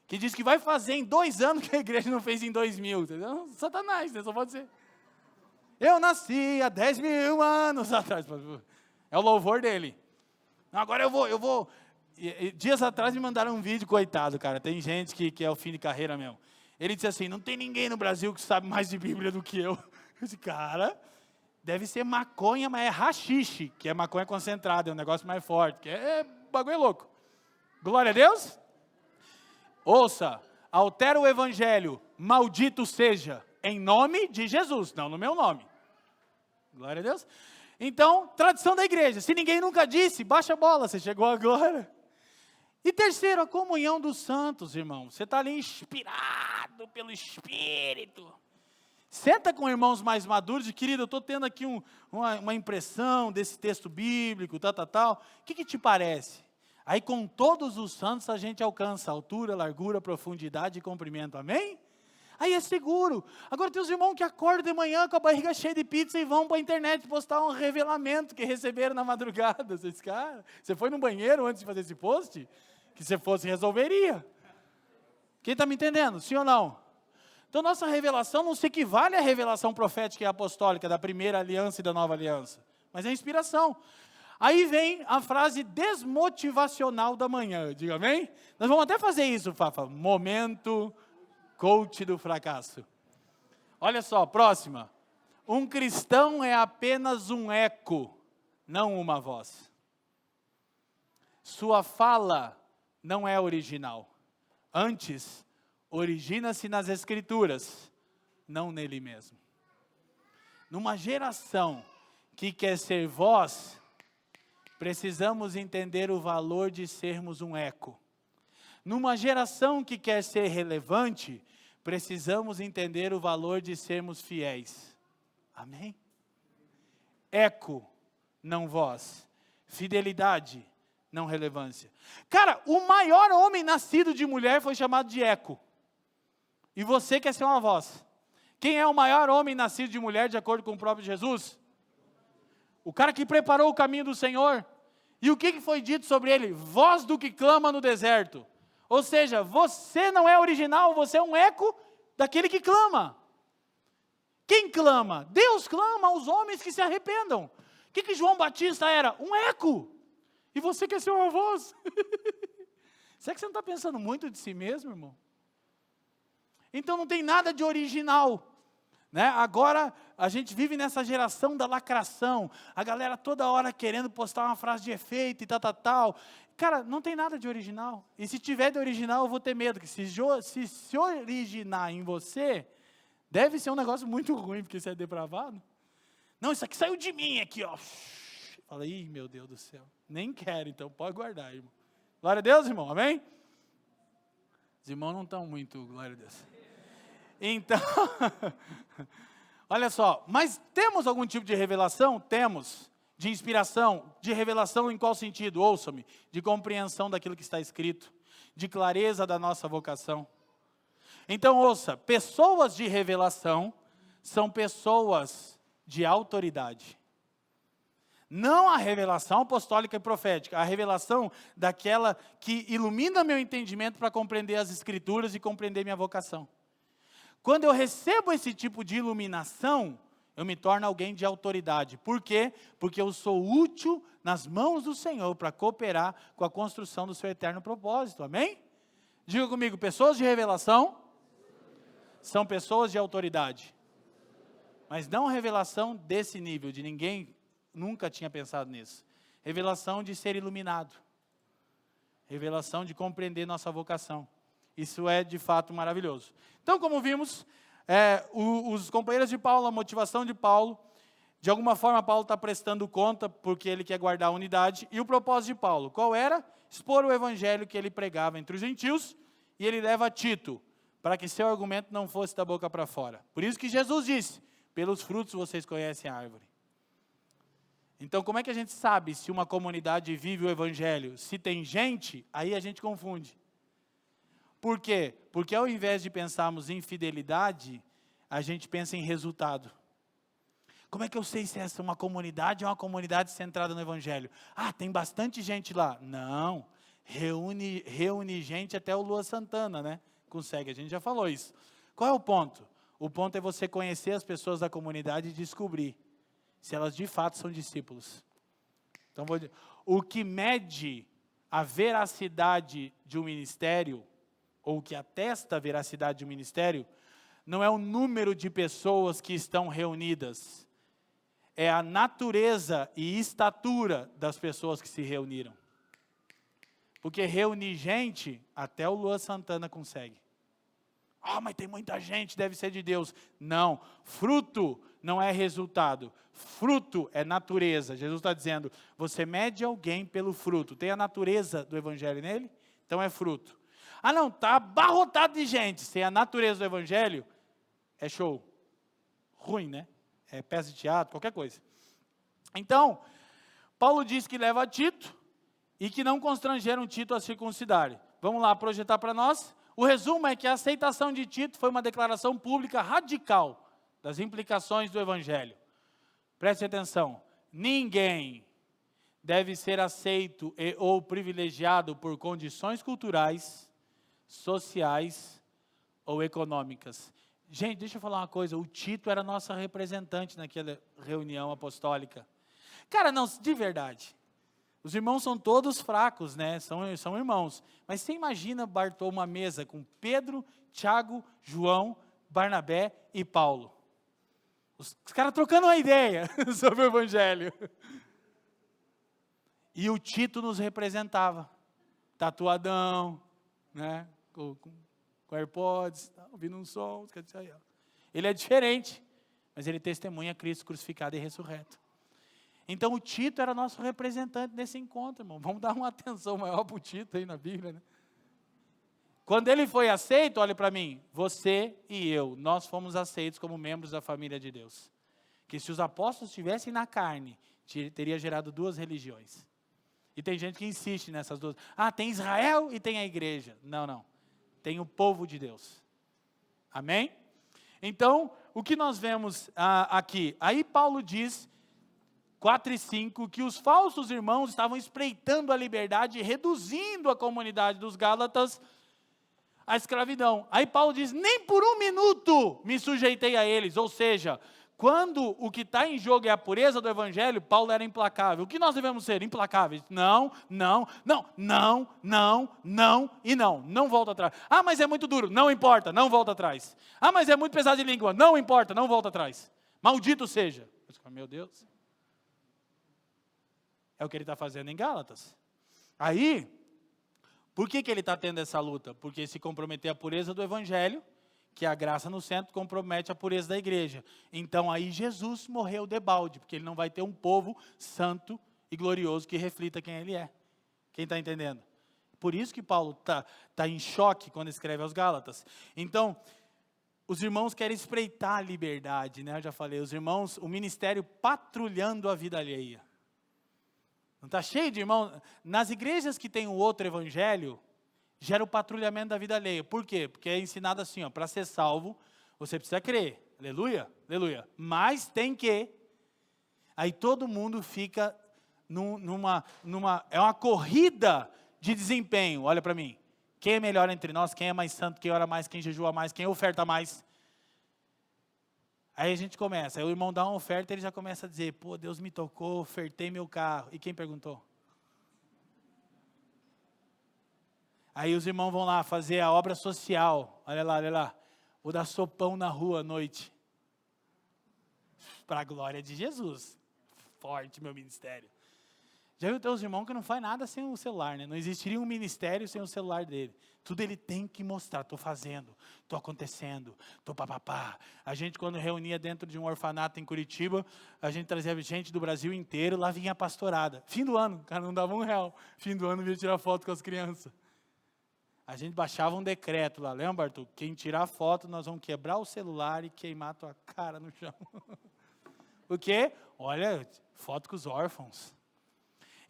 que diz que vai fazer em 2 anos que a igreja não fez em 2000. Entendeu? Satanás, né? Só pode ser. Eu nasci há 10.000 anos atrás. É o louvor dele. Agora eu vou. Dias atrás me mandaram um vídeo, coitado, cara. Tem gente que é o fim de carreira mesmo. Ele disse assim, não tem ninguém no Brasil que sabe mais de Bíblia do que eu. Eu disse, cara, deve ser maconha, mas é haxixe, que é maconha concentrada, é um negócio mais forte, que bagulho louco. Glória a Deus. Ouça, altera o evangelho, maldito seja, em nome de Jesus, não no meu nome. Glória a Deus. Então, tradição da igreja, se ninguém nunca disse, baixa a bola, você chegou agora. E terceiro, a comunhão dos santos, irmão. Você está ali inspirado pelo Espírito. Senta com irmãos mais maduros e, querido, eu estou tendo aqui uma impressão desse texto bíblico, tal. O que te parece? Aí com todos os santos a gente alcança altura, largura, profundidade e comprimento, amém? Aí é seguro. Agora tem os irmãos que acordam de manhã com a barriga cheia de pizza e vão para a internet postar um revelamento que receberam na madrugada. Vocês, cara, você foi no banheiro antes de fazer esse post? Que se fosse, resolveria. Quem está me entendendo? Sim ou não? Então nossa revelação não se equivale à revelação profética e apostólica da primeira aliança e da nova aliança. Mas é inspiração. Aí vem a frase desmotivacional da manhã. Diga amém? Nós vamos até fazer isso, Fafa. Momento coach do fracasso. Olha só, próxima. Um cristão é apenas um eco, não uma voz. Sua fala não é original. Antes, origina-se nas Escrituras, não nele mesmo. Numa geração que quer ser voz, precisamos entender o valor de sermos um eco. Numa geração que quer ser relevante, precisamos entender o valor de sermos fiéis. Amém? Eco, não voz. Fidelidade, não relevância. Cara, o maior homem nascido de mulher foi chamado de eco. E você quer ser uma voz. Quem é o maior homem nascido de mulher, de acordo com o próprio Jesus? O cara que preparou o caminho do Senhor. E o que foi dito sobre ele? Voz do que clama no deserto. Ou seja, você não é original, você é um eco daquele que clama. Quem clama? Deus clama aos homens que se arrependam. O que João Batista era? Um eco. E você quer ser uma voz? Será que você não está pensando muito de si mesmo, irmão? Então não tem nada de original. Né? Agora a gente vive nessa geração da lacração. A galera toda hora querendo postar uma frase de efeito e tal. Cara, não tem nada de original. E se tiver de original, eu vou ter medo. Que se originar em você, deve ser um negócio muito ruim, porque você é depravado. Não, isso aqui saiu de mim aqui, ó. Fala, ih, meu Deus do céu. Nem quero, então pode guardar, irmão. Glória a Deus, irmão, amém? Os irmãos não estão muito, glória a Deus. Então, olha só, mas temos algum tipo de revelação? Temos. De inspiração, de revelação em qual sentido? Ouça-me. De compreensão daquilo que está escrito. De clareza da nossa vocação. Então, ouça, pessoas de revelação são pessoas de autoridade. Não a revelação apostólica e profética, a revelação daquela que ilumina meu entendimento para compreender as Escrituras e compreender minha vocação. Quando eu recebo esse tipo de iluminação, eu me torno alguém de autoridade. Por quê? Porque eu sou útil nas mãos do Senhor para cooperar com a construção do seu eterno propósito. Amém? Diga comigo, pessoas de revelação são pessoas de autoridade. Mas não revelação desse nível, de ninguém nunca tinha pensado nisso. Revelação de ser iluminado. Revelação de compreender nossa vocação. Isso é de fato maravilhoso. Então, como vimos, os companheiros de Paulo, a motivação de Paulo, de alguma forma Paulo está prestando conta porque ele quer guardar a unidade. E o propósito de Paulo, qual era? Expor o evangelho que ele pregava entre os gentios, e ele leva Tito, para que seu argumento não fosse da boca para fora. Por isso que Jesus disse, pelos frutos vocês conhecem a árvore. Então, como é que a gente sabe se uma comunidade vive o evangelho? Se tem gente, aí a gente confunde. Por quê? Porque ao invés de pensarmos em fidelidade, a gente pensa em resultado. Como é que eu sei se essa é uma comunidade ou uma comunidade centrada no evangelho? Ah, tem bastante gente lá. Não, reúne gente até o Lua Santana, né? Consegue, a gente já falou isso. Qual é o ponto? O ponto é você conhecer as pessoas da comunidade e descobrir se elas de fato são discípulos. Então, o que mede a veracidade de um ministério, ou o que atesta a veracidade de um ministério, não é o número de pessoas que estão reunidas, é a natureza e estatura das pessoas que se reuniram. Porque reunir gente, até o Luan Santana consegue. Mas tem muita gente, deve ser de Deus. Não, fruto não é resultado. Fruto é natureza. Jesus está dizendo, você mede alguém pelo fruto. Tem a natureza do evangelho nele? Então é fruto. Não, está abarrotado de gente. Sem a natureza do evangelho, é show. Ruim, né? É peça de teatro, qualquer coisa. Então, Paulo diz que leva a Tito e que não constrangeram Tito a circuncidar. Vamos lá projetar para nós? O resumo é que a aceitação de Tito foi uma declaração pública radical das implicações do evangelho. Preste atenção, ninguém deve ser aceito ou privilegiado por condições culturais, sociais ou econômicas. Gente, deixa eu falar uma coisa, o Tito era nossa representante naquela reunião apostólica. Cara, não, de verdade. Os irmãos são todos fracos, né? São irmãos. Mas você imagina, Bartô, uma mesa com Pedro, Tiago, João, Barnabé e Paulo. Os caras trocando uma ideia sobre o evangelho. E o Tito nos representava. Tatuadão, né? Com AirPods, ouvindo um som. Ele é diferente, mas ele testemunha Cristo crucificado e ressurreto. Então o Tito era nosso representante nesse encontro, irmão. Vamos dar uma atenção maior para o Tito aí na Bíblia, né? Quando ele foi aceito, olha para mim, você e eu, nós fomos aceitos como membros da família de Deus. Que se os apóstolos estivessem na carne, teria gerado duas religiões. E tem gente que insiste nessas duas. Tem Israel e tem a igreja. Não. Tem o povo de Deus. Amém? Então, o que nós vemos aqui? Aí Paulo diz 4 e 5, que os falsos irmãos estavam espreitando a liberdade e reduzindo a comunidade dos Gálatas à escravidão. Aí Paulo diz, nem por um minuto me sujeitei a eles. Ou seja, quando o que está em jogo é a pureza do evangelho, Paulo era implacável. O que nós devemos ser? Implacáveis. Não e não. Não volta atrás. Mas é muito duro. Não importa, não volta atrás. Mas é muito pesado de língua. Não importa, não volta atrás. Maldito seja. Meu Deus. É o que ele está fazendo em Gálatas. Aí, por que ele está tendo essa luta? Porque se comprometer a pureza do evangelho, que é a graça no centro, compromete a pureza da igreja. Então aí Jesus morreu debalde, porque ele não vai ter um povo santo e glorioso que reflita quem ele é. Quem está entendendo? Por isso que Paulo está em choque quando escreve aos Gálatas. Então, os irmãos querem espreitar a liberdade, né? Eu já falei, os irmãos, o ministério patrulhando a vida alheia. Não está cheio de irmãos? Nas igrejas que tem um outro evangelho, gera o patrulhamento da vida alheia. Por quê? Porque é ensinado assim, para ser salvo, você precisa crer. Aleluia, aleluia. Mas tem que. Aí todo mundo fica é uma corrida de desempenho. Olha para mim. Quem é melhor entre nós? Quem é mais santo? Quem ora mais? Quem jejua mais? Quem oferta mais? Aí a gente começa, aí o irmão dá uma oferta e ele já começa a dizer, Deus me tocou, ofertei meu carro. E quem perguntou? Aí os irmãos vão lá fazer a obra social. Olha lá. Vou dar sopão na rua à noite. Para a glória de Jesus. Forte meu ministério. Já viu teus irmãos que não faz nada sem o celular, né? Não existiria um ministério sem o celular dele. Tudo ele tem que mostrar. Estou fazendo, estou acontecendo, estou papapá. A gente quando reunia dentro de um orfanato em Curitiba, a gente trazia gente do Brasil inteiro, lá vinha a pastorada. Fim do ano, o cara não dava R$1. Fim do ano vinha tirar foto com as crianças. A gente baixava um decreto lá, lembra, Arthur? Quem tirar foto, nós vamos quebrar o celular e queimar a tua cara no chão. O quê? Olha, foto com os órfãos.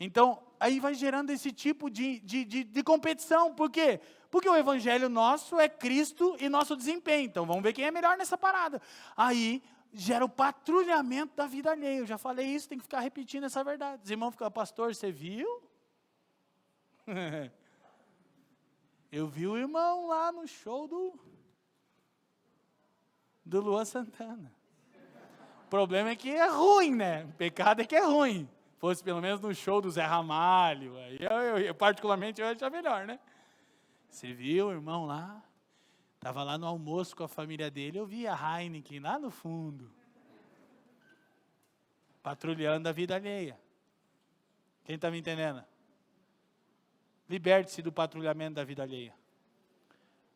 Então, aí vai gerando esse tipo de competição. Por quê? Porque o evangelho nosso é Cristo e nosso desempenho. Então, vamos ver quem é melhor nessa parada. Aí, gera o patrulhamento da vida alheia. Eu já falei isso, tem que ficar repetindo essa verdade. Os irmãos ficam, pastor, você viu? Eu vi o irmão lá no show do Luan Santana. O problema é que é ruim, né? O pecado é que é ruim. Fosse pelo menos no show do Zé Ramalho, aí eu particularmente eu ia achar melhor, né? Você viu o irmão lá? Estava lá no almoço com a família dele, eu vi a Heineken lá no fundo. Patrulhando a vida alheia. Quem está me entendendo? Liberte-se do patrulhamento da vida alheia.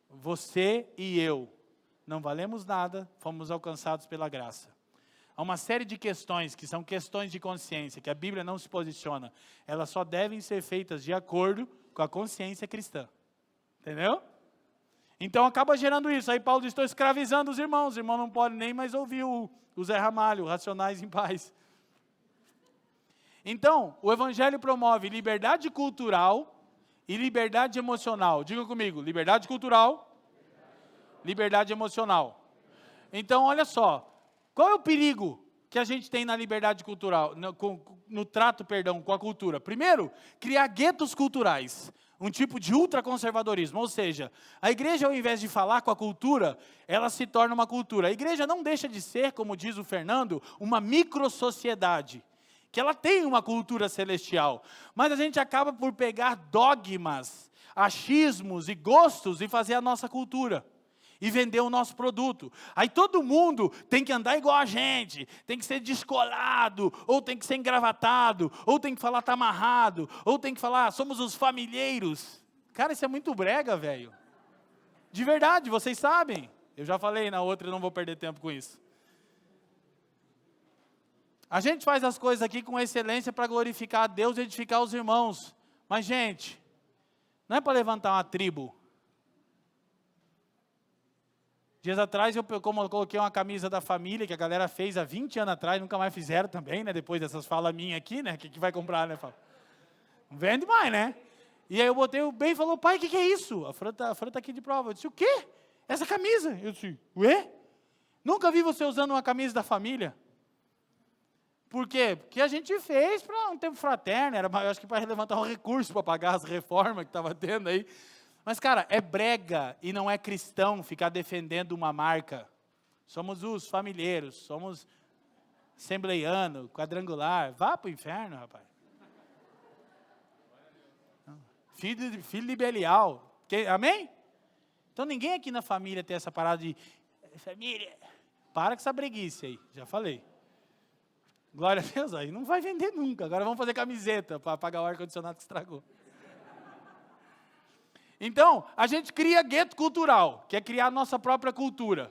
Você e eu não valemos nada, fomos alcançados pela graça. Há uma série de questões que são questões de consciência, que a Bíblia não se posiciona. Elas só devem ser feitas de acordo com a consciência cristã. Entendeu? Então acaba gerando isso. Aí Paulo diz, estou escravizando os irmãos não podem nem mais ouvir o Zé Ramalho, Racionais em Paz. Então, o Evangelho promove liberdade cultural e liberdade emocional. Diga comigo, liberdade cultural, liberdade emocional. Então, olha só, qual é o perigo que a gente tem na liberdade cultural, no trato, com a cultura? Primeiro, criar guetos culturais, um tipo de ultraconservadorismo, ou seja, a igreja, ao invés de falar com a cultura, ela se torna uma cultura. A igreja não deixa de ser, como diz o Fernando, uma microsociedade, que ela tem uma cultura celestial, mas a gente acaba por pegar dogmas, achismos e gostos e fazer a nossa cultura. E vender o nosso produto. Aí todo mundo tem que andar igual a gente, tem que ser descolado, ou tem que ser engravatado, ou tem que falar tá amarrado, ou tem que falar somos os familheiros. Cara, isso é muito brega, velho. De verdade, vocês sabem. Eu já falei na outra, eu não vou perder tempo com isso. A gente faz as coisas aqui com excelência para glorificar a Deus e edificar os irmãos. Mas, gente, não é para levantar uma tribo. Dias atrás, eu coloquei uma camisa da família, que a galera fez há 20 anos atrás, nunca mais fizeram também, né? Depois dessas falas minhas aqui, né? Que vai comprar, né? Não vende mais, né? E aí eu botei o bem e falou, pai, o que é isso? A Fran tá aqui de prova. Eu disse, o quê? Essa camisa? Eu disse, ué? Nunca vi você usando uma camisa da família. Por quê? Porque a gente fez para um tempo fraterno, eu acho que para levantar um recurso para pagar as reformas que estava tendo aí. Mas, cara, é brega e não é cristão ficar defendendo uma marca. Somos os familheiros, somos assembleiano, quadrangular. Vá para o inferno, rapaz. Filho de Belial. Amém? Então, ninguém aqui na família tem essa parada de... Família, para com essa breguice aí, já falei. Glória a Deus, aí não vai vender nunca. Agora vamos fazer camiseta para pagar o ar-condicionado que estragou. Então, a gente cria gueto cultural, que é criar a nossa própria cultura.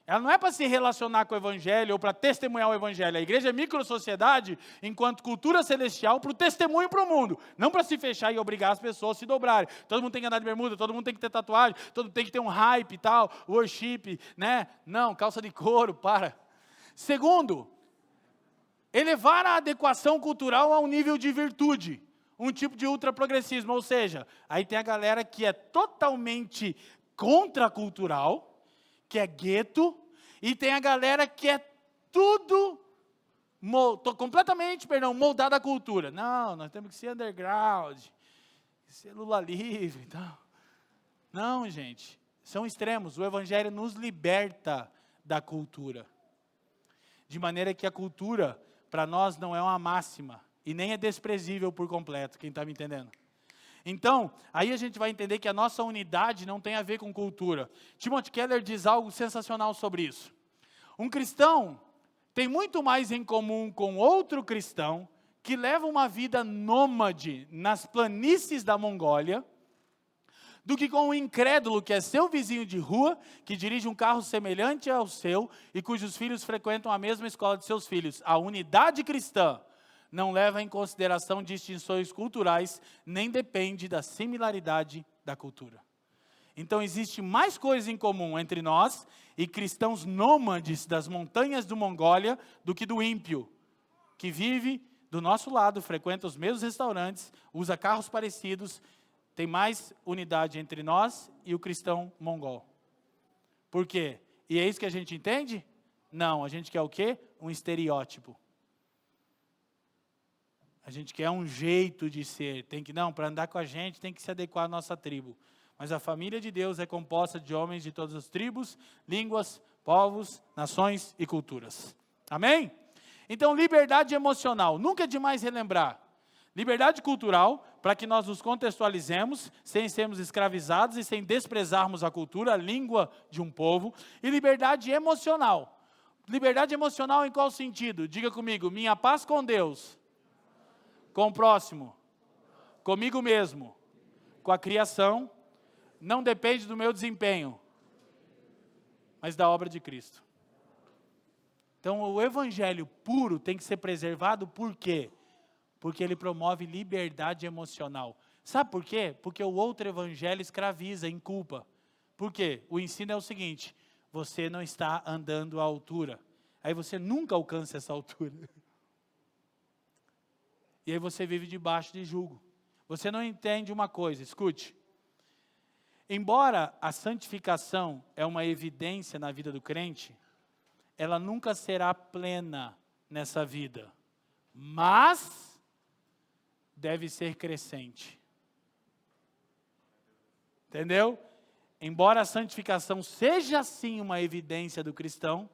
Ela não é para se relacionar com o Evangelho ou para testemunhar o Evangelho. A igreja é microsociedade, enquanto cultura celestial, para o testemunho para o mundo. Não para se fechar e obrigar as pessoas a se dobrarem. Todo mundo tem que andar de bermuda, todo mundo tem que ter tatuagem, todo mundo tem que ter um hype e tal, worship, né? Não, calça de couro, para. Segundo, elevar a adequação cultural a um nível de virtude. Um tipo de ultraprogressismo, ou seja, aí tem a galera que é totalmente contracultural, que é gueto, e tem a galera que é tudo completamente, moldada à cultura. Não, nós temos que ser underground, ser Lula livre e tal. Não, gente, são extremos. O Evangelho nos liberta da cultura. De maneira que a cultura, para nós, não é uma máxima. E nem é desprezível por completo, quem está me entendendo? Então, aí a gente vai entender que a nossa unidade não tem a ver com cultura. Timothy Keller diz algo sensacional sobre isso. Um cristão tem muito mais em comum com outro cristão que leva uma vida nômade nas planícies da Mongólia, do que com um incrédulo que é seu vizinho de rua, que dirige um carro semelhante ao seu e cujos filhos frequentam a mesma escola de seus filhos. A unidade cristã não leva em consideração distinções culturais, nem depende da similaridade da cultura. Então existe mais coisa em comum entre nós e cristãos nômades das montanhas do Mongólia do que do ímpio, que vive do nosso lado, frequenta os mesmos restaurantes, usa carros parecidos, tem mais unidade entre nós e o cristão mongol. Por quê? E é isso que a gente entende? Não, a gente quer o quê? Um estereótipo. A gente quer um jeito de ser. Para andar com a gente, tem que se adequar à nossa tribo. Mas a família de Deus é composta de homens de todas as tribos, línguas, povos, nações e culturas. Amém? Então, liberdade emocional. Nunca é demais relembrar. Liberdade cultural, para que nós nos contextualizemos, sem sermos escravizados e sem desprezarmos a cultura, a língua de um povo. E liberdade emocional. Liberdade emocional em qual sentido? Diga comigo, minha paz com Deus. Com o próximo, comigo mesmo com a criação, não depende do meu desempenho, mas da obra de Cristo. Então, o evangelho puro tem que ser preservado, por quê? Porque ele promove liberdade emocional. Sabe por quê? Porque o outro evangelho escraviza, inculpa. Por quê? O ensino é o seguinte: você não está andando à altura. Aí você nunca alcança essa altura. E aí você vive debaixo de jugo. Você não entende uma coisa, escute. Embora a santificação é uma evidência na vida do crente, ela nunca será plena nessa vida. Mas deve ser crescente. Entendeu? Embora a santificação seja sim uma evidência do cristão,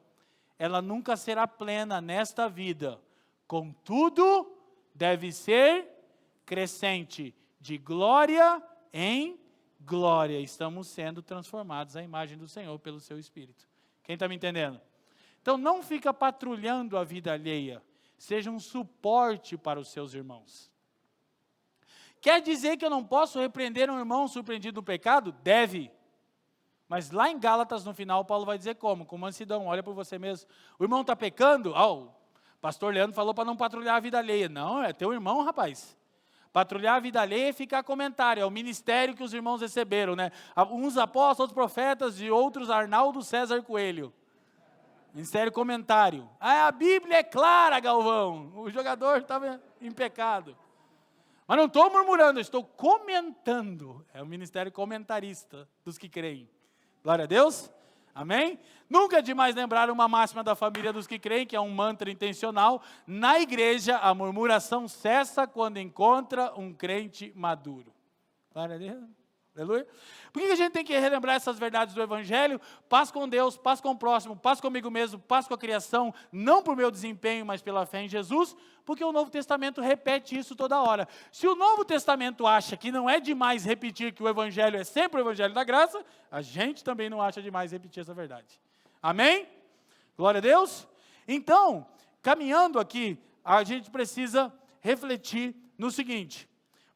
ela nunca será plena nesta vida. Contudo, deve ser crescente, de glória em glória. Estamos sendo transformados à imagem do Senhor pelo seu Espírito. Quem está me entendendo? Então não fica patrulhando a vida alheia. Seja um suporte para os seus irmãos. Quer dizer que eu não posso repreender um irmão surpreendido no pecado? Deve. Mas lá em Gálatas, no final, Paulo vai dizer como? Com mansidão, olha por você mesmo. O irmão está pecando? O pastor Leandro falou para não patrulhar a vida alheia. Não, é teu irmão, rapaz. Patrulhar a vida alheia é ficar comentário. É o ministério que os irmãos receberam, né? Uns apóstolos, outros profetas e outros Arnaldo César Coelho. Ministério comentário. A Bíblia é clara, Galvão. O jogador estava em pecado. Mas não estou murmurando, estou comentando. É o ministério comentarista dos que creem. Glória a Deus. Amém? Nunca é demais lembrar uma máxima da família dos que creem, que é um mantra intencional. Na igreja, a murmuração cessa quando encontra um crente maduro. Glória a Deus. Aleluia. Por que a gente tem que relembrar essas verdades do Evangelho? Paz com Deus, paz com o próximo, paz comigo mesmo, paz com a criação, não por meu desempenho, mas pela fé em Jesus, porque o Novo Testamento repete isso toda hora. Se o Novo Testamento acha que não é demais repetir que o Evangelho é sempre o Evangelho da graça, a gente também não acha demais repetir essa verdade. Amém? Glória a Deus. Então, caminhando aqui, a gente precisa refletir no seguinte.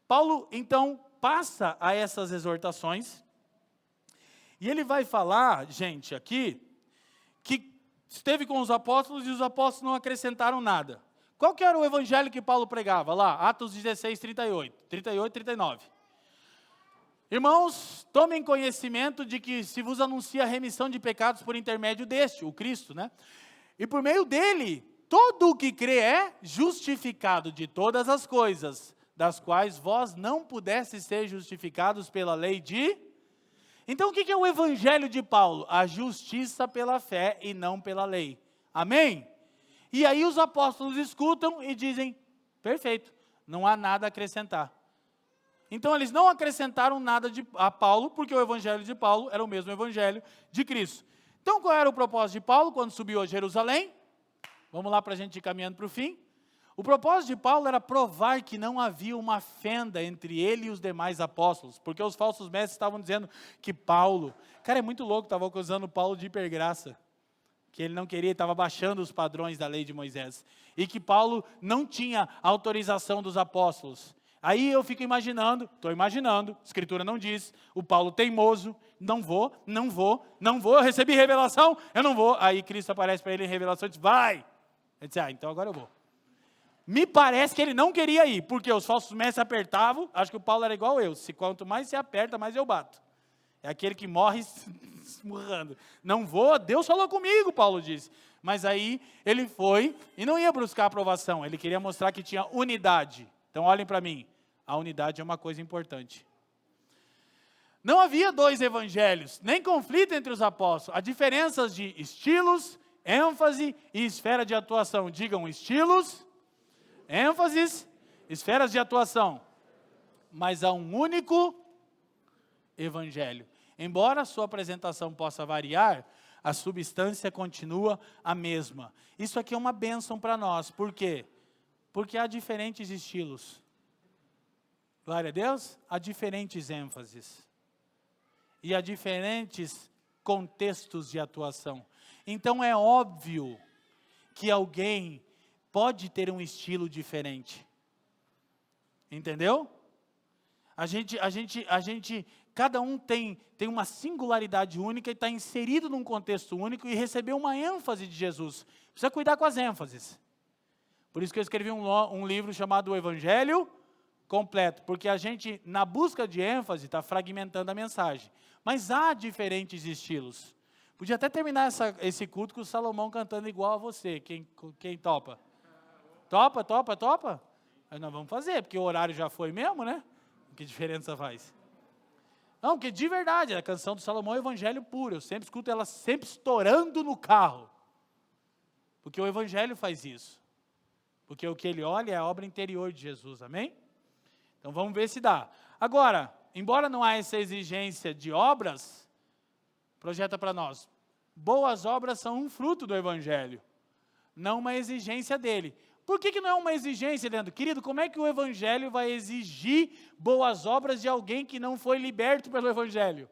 Paulo, então, passa a essas exortações, e ele vai falar, gente, aqui, que esteve com os apóstolos e os apóstolos não acrescentaram nada. Qual que era o evangelho que Paulo pregava? Lá, Atos 16, 38, 39. Irmãos, tomem conhecimento de que se vos anuncia a remissão de pecados por intermédio deste, o Cristo, né? E por meio dele, todo o que crê é justificado de todas as coisas, das quais vós não pudesseis ser justificados pela lei de... Então o que é o evangelho de Paulo? A justiça pela fé e não pela lei. Amém? E aí os apóstolos escutam e dizem, perfeito, não há nada a acrescentar. Então eles não acrescentaram nada a Paulo, porque o evangelho de Paulo era o mesmo evangelho de Cristo. Então qual era o propósito de Paulo quando subiu a Jerusalém? Vamos lá para a gente ir caminhando para o fim. O propósito de Paulo era provar que não havia uma fenda entre ele e os demais apóstolos, porque os falsos mestres estavam dizendo que Paulo, cara, é muito louco, estava acusando Paulo de hipergraça, que ele não queria, estava baixando os padrões da lei de Moisés, e que Paulo não tinha autorização dos apóstolos. Aí eu fico imaginando, a escritura não diz, o Paulo teimoso, não vou, eu recebi revelação, eu não vou. Aí Cristo aparece para ele em revelação e diz, vai. Ele diz, então agora eu vou. Me parece que ele não queria ir, porque os falsos mestres apertavam, acho que o Paulo era igual eu, quanto mais se aperta, mais eu bato. É aquele que morre esmurrando. Não vou, Deus falou comigo, Paulo disse. Mas aí ele foi e não ia buscar aprovação, ele queria mostrar que tinha unidade. Então olhem para mim, a unidade é uma coisa importante. Não havia dois evangelhos, nem conflito entre os apóstolos. Há diferenças de estilos, ênfase e esfera de atuação. Digam estilos, ênfases, esferas de atuação. Mas há um único evangelho. Embora a sua apresentação possa variar, a substância continua a mesma. Isso aqui é uma bênção para nós. Por quê? Porque há diferentes estilos. Glória a Deus. Há diferentes ênfases. E há diferentes contextos de atuação. Então é óbvio que alguém pode ter um estilo diferente. Entendeu? Cada um tem uma singularidade única e está inserido num contexto único e recebeu uma ênfase de Jesus. Precisa cuidar com as ênfases. Por isso que eu escrevi um livro chamado O Evangelho Completo, porque a gente, na busca de ênfase, está fragmentando a mensagem. Mas há diferentes estilos. Podia até terminar esse culto com o Salomão cantando igual a você. Quem topa? Topa? Mas nós vamos fazer, porque o horário já foi mesmo, né? Que diferença faz? Não, porque de verdade, a canção do Salomão é o evangelho puro. Eu sempre escuto ela sempre estourando no carro. Porque o evangelho faz isso. Porque o que ele olha é a obra interior de Jesus, amém? Então vamos ver se dá. Agora, embora não há essa exigência de obras, projeta para nós. Boas obras são um fruto do evangelho, não uma exigência dele. Por que não é uma exigência, Leandro? Querido, como é que o evangelho vai exigir boas obras de alguém que não foi liberto pelo evangelho?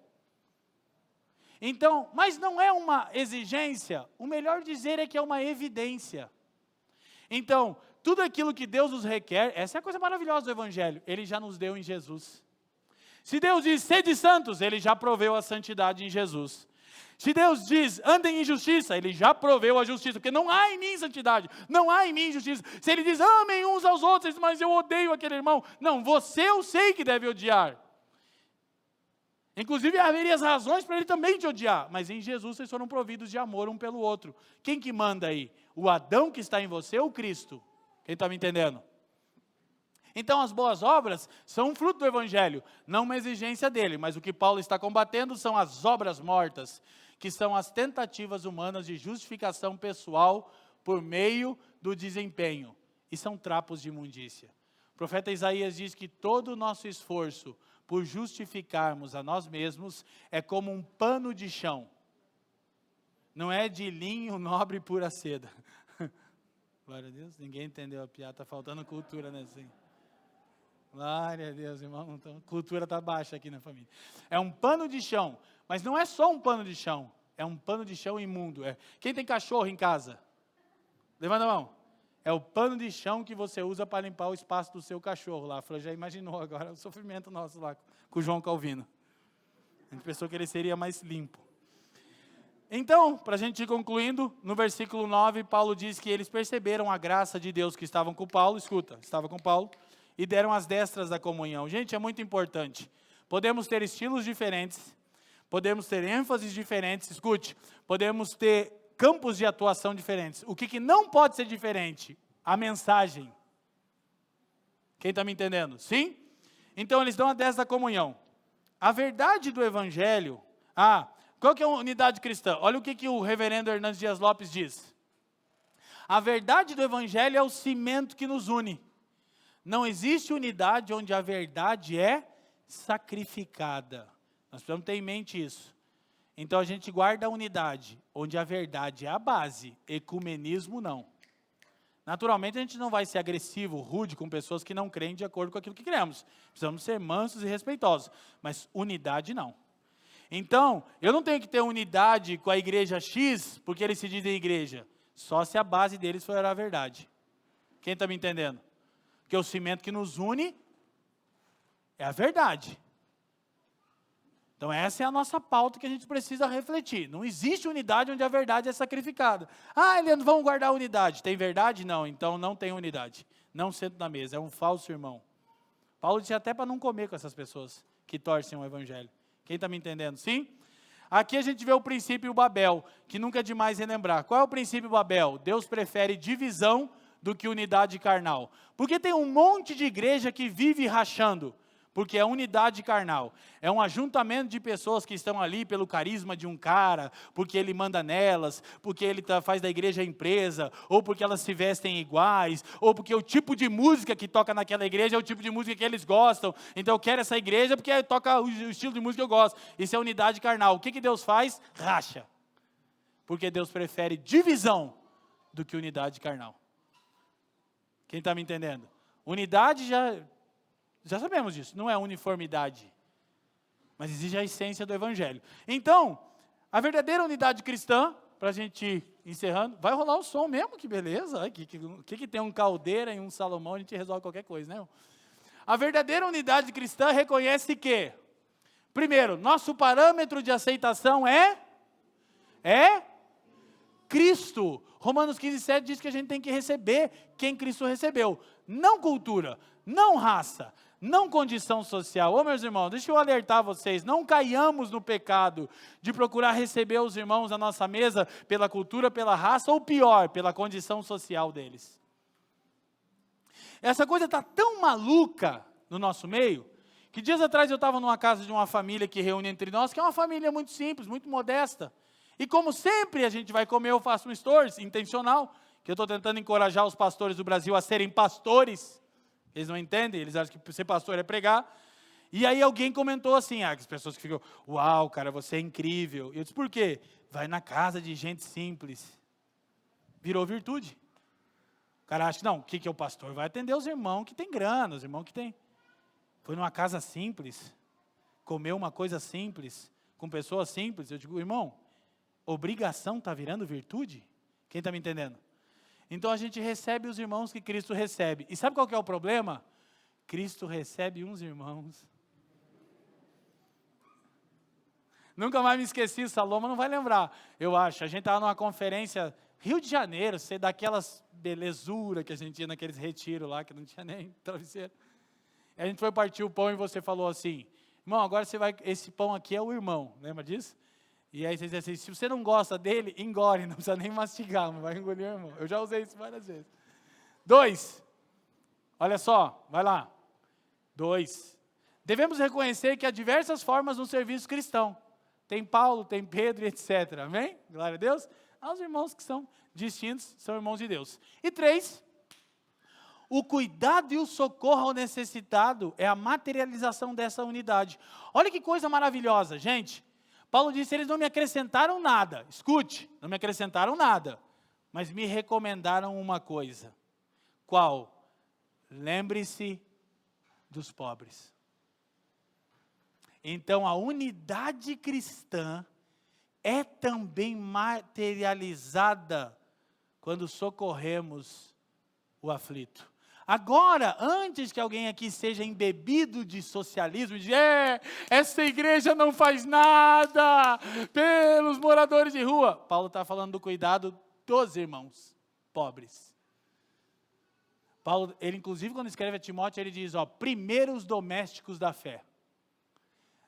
Então, mas não é uma exigência, o melhor dizer é que é uma evidência. Então, tudo aquilo que Deus nos requer, essa é a coisa maravilhosa do evangelho, ele já nos deu em Jesus. Se Deus diz, sede santos, ele já proveu a santidade em Jesus. Se Deus diz, andem em justiça, ele já proveu a justiça, porque não há em mim santidade, não há em mim justiça. Se ele diz, amem uns aos outros, mas eu odeio aquele irmão. Não, você eu sei que deve odiar. Inclusive haveria as razões para ele também te odiar, mas em Jesus vocês foram providos de amor um pelo outro. Quem que manda aí? O Adão que está em você ou Cristo? Quem está me entendendo? Então as boas obras são um fruto do evangelho, não uma exigência dele, mas o que Paulo está combatendo são as obras mortas, que são as tentativas humanas de justificação pessoal por meio do desempenho, e são trapos de imundícia. O profeta Isaías diz que todo o nosso esforço por justificarmos a nós mesmos é como um pano de chão, não é de linho nobre e pura seda. Glória a Deus, ninguém entendeu a piada, está faltando cultura, né? Assim. Glória a Deus, irmão, então, a cultura está baixa aqui na família. É um pano de chão, mas não é só um pano de chão, é um pano de chão imundo. Quem tem cachorro em casa? Levanta a mão. É o pano de chão que você usa para limpar o espaço do seu cachorro lá. A Fran já imaginou agora o sofrimento nosso lá com o João Calvino. A gente pensou que ele seria mais limpo. Então, para a gente ir concluindo, no versículo 9, Paulo diz que eles perceberam a graça de Deus que estavam com Paulo, estava com Paulo, e deram as destras da comunhão. Gente, é muito importante. Podemos ter estilos diferentes, podemos ter ênfases diferentes, escute, podemos ter campos de atuação diferentes. O que não pode ser diferente? A mensagem. Quem está me entendendo? Sim? Então, eles dão a destra da comunhão. A verdade do evangelho, qual que é a unidade cristã? Olha o que o reverendo Hernandes Dias Lopes diz. A verdade do evangelho é o cimento que nos une. Não existe unidade onde a verdade é sacrificada. Nós precisamos ter em mente isso. Então a gente guarda a unidade, onde a verdade é a base, ecumenismo não. Naturalmente a gente não vai ser agressivo, rude com pessoas que não creem de acordo com aquilo que cremos. Precisamos ser mansos e respeitosos, mas unidade não. Então, eu não tenho que ter unidade com a igreja X, porque eles se dizem igreja, só se a base deles for a verdade. Quem está me entendendo? Porque o cimento que nos une é a verdade. Então essa é a nossa pauta que a gente precisa refletir. Não existe unidade onde a verdade é sacrificada. Leandro, vamos guardar a unidade. Tem verdade? Não, então não tem unidade. Não sento na mesa, é um falso irmão. Paulo disse até para não comer com essas pessoas que torcem o evangelho. Quem está me entendendo? Sim? Aqui a gente vê o princípio Babel, que nunca é demais relembrar. Qual é o princípio Babel? Deus prefere divisão do que unidade carnal. Porque tem um monte de igreja que vive rachando, porque é unidade carnal. É um ajuntamento de pessoas que estão ali pelo carisma de um cara, porque ele manda nelas, porque ele faz da igreja empresa, ou porque elas se vestem iguais, ou porque o tipo de música que toca naquela igreja é o tipo de música que eles gostam. Então eu quero essa igreja porque toca o estilo de música que eu gosto. Isso é unidade carnal. O que Deus faz? Racha. Porque Deus prefere divisão do que unidade carnal. Quem está me entendendo? Unidade já sabemos disso, não é uniformidade, mas exige a essência do evangelho. Então, a verdadeira unidade cristã, para a gente ir encerrando, vai rolar o som mesmo, que beleza, que tem um Caldeira e um Salomão, a gente resolve qualquer coisa, né? A verdadeira unidade cristã reconhece que, primeiro, nosso parâmetro de aceitação é Cristo. Romanos 15:7 diz que a gente tem que receber quem Cristo recebeu. Não cultura, não raça, não condição social. Ô meus irmãos, deixa eu alertar vocês, não caiamos no pecado de procurar receber os irmãos à nossa mesa pela cultura, pela raça, ou pior, pela condição social deles. Essa coisa está tão maluca no nosso meio, que dias atrás eu estava numa casa de uma família que reúne entre nós, que é uma família muito simples, muito modesta. E como sempre a gente vai comer, eu faço um stories intencional, que eu estou tentando encorajar os pastores do Brasil a serem pastores. Eles não entendem, eles acham que ser pastor é pregar. E aí alguém comentou assim, as pessoas que ficam, uau, cara, você é incrível. E eu disse, por quê? Vai na casa de gente simples. Virou virtude. O cara acha que não, o que é o pastor? Vai atender os irmãos que têm grana, os irmãos que têm. Foi numa casa simples, comeu uma coisa simples, com pessoas simples. Eu digo, irmão, obrigação está virando virtude? Quem está me entendendo? Então a gente recebe os irmãos que Cristo recebe. E sabe qual que é o problema? Cristo recebe uns irmãos. Nunca mais me esqueci, Saloma não vai lembrar, eu acho. A gente estava numa conferência, Rio de Janeiro, sei daquelas belezuras que a gente ia naqueles retiros lá, que não tinha nem travesseiro. A gente foi partir o pão e você falou assim, irmão, agora você vai, esse pão aqui é o irmão, lembra disso? E aí você diz assim, se você não gosta dele, engole, não precisa nem mastigar, não vai engolir o irmão. Eu já usei isso várias vezes. 2, olha só, vai lá. 2, devemos reconhecer que há diversas formas no serviço cristão. Tem Paulo, tem Pedro, etc. Amém? Glória a Deus. Há os irmãos que são distintos, são irmãos de Deus. E 3, o cuidado e o socorro ao necessitado é a materialização dessa unidade. Olha que coisa maravilhosa, gente. Paulo disse, eles não me acrescentaram nada. Escute, não me acrescentaram nada, mas me recomendaram uma coisa. Qual? Lembre-se dos pobres. Então, a unidade cristã é também materializada quando socorremos o aflito. Agora, antes que alguém aqui seja embebido de socialismo, e diga, essa igreja não faz nada pelos moradores de rua. Paulo está falando do cuidado dos irmãos pobres. Paulo, ele inclusive quando escreve a Timóteo, ele diz, primeiro os domésticos da fé.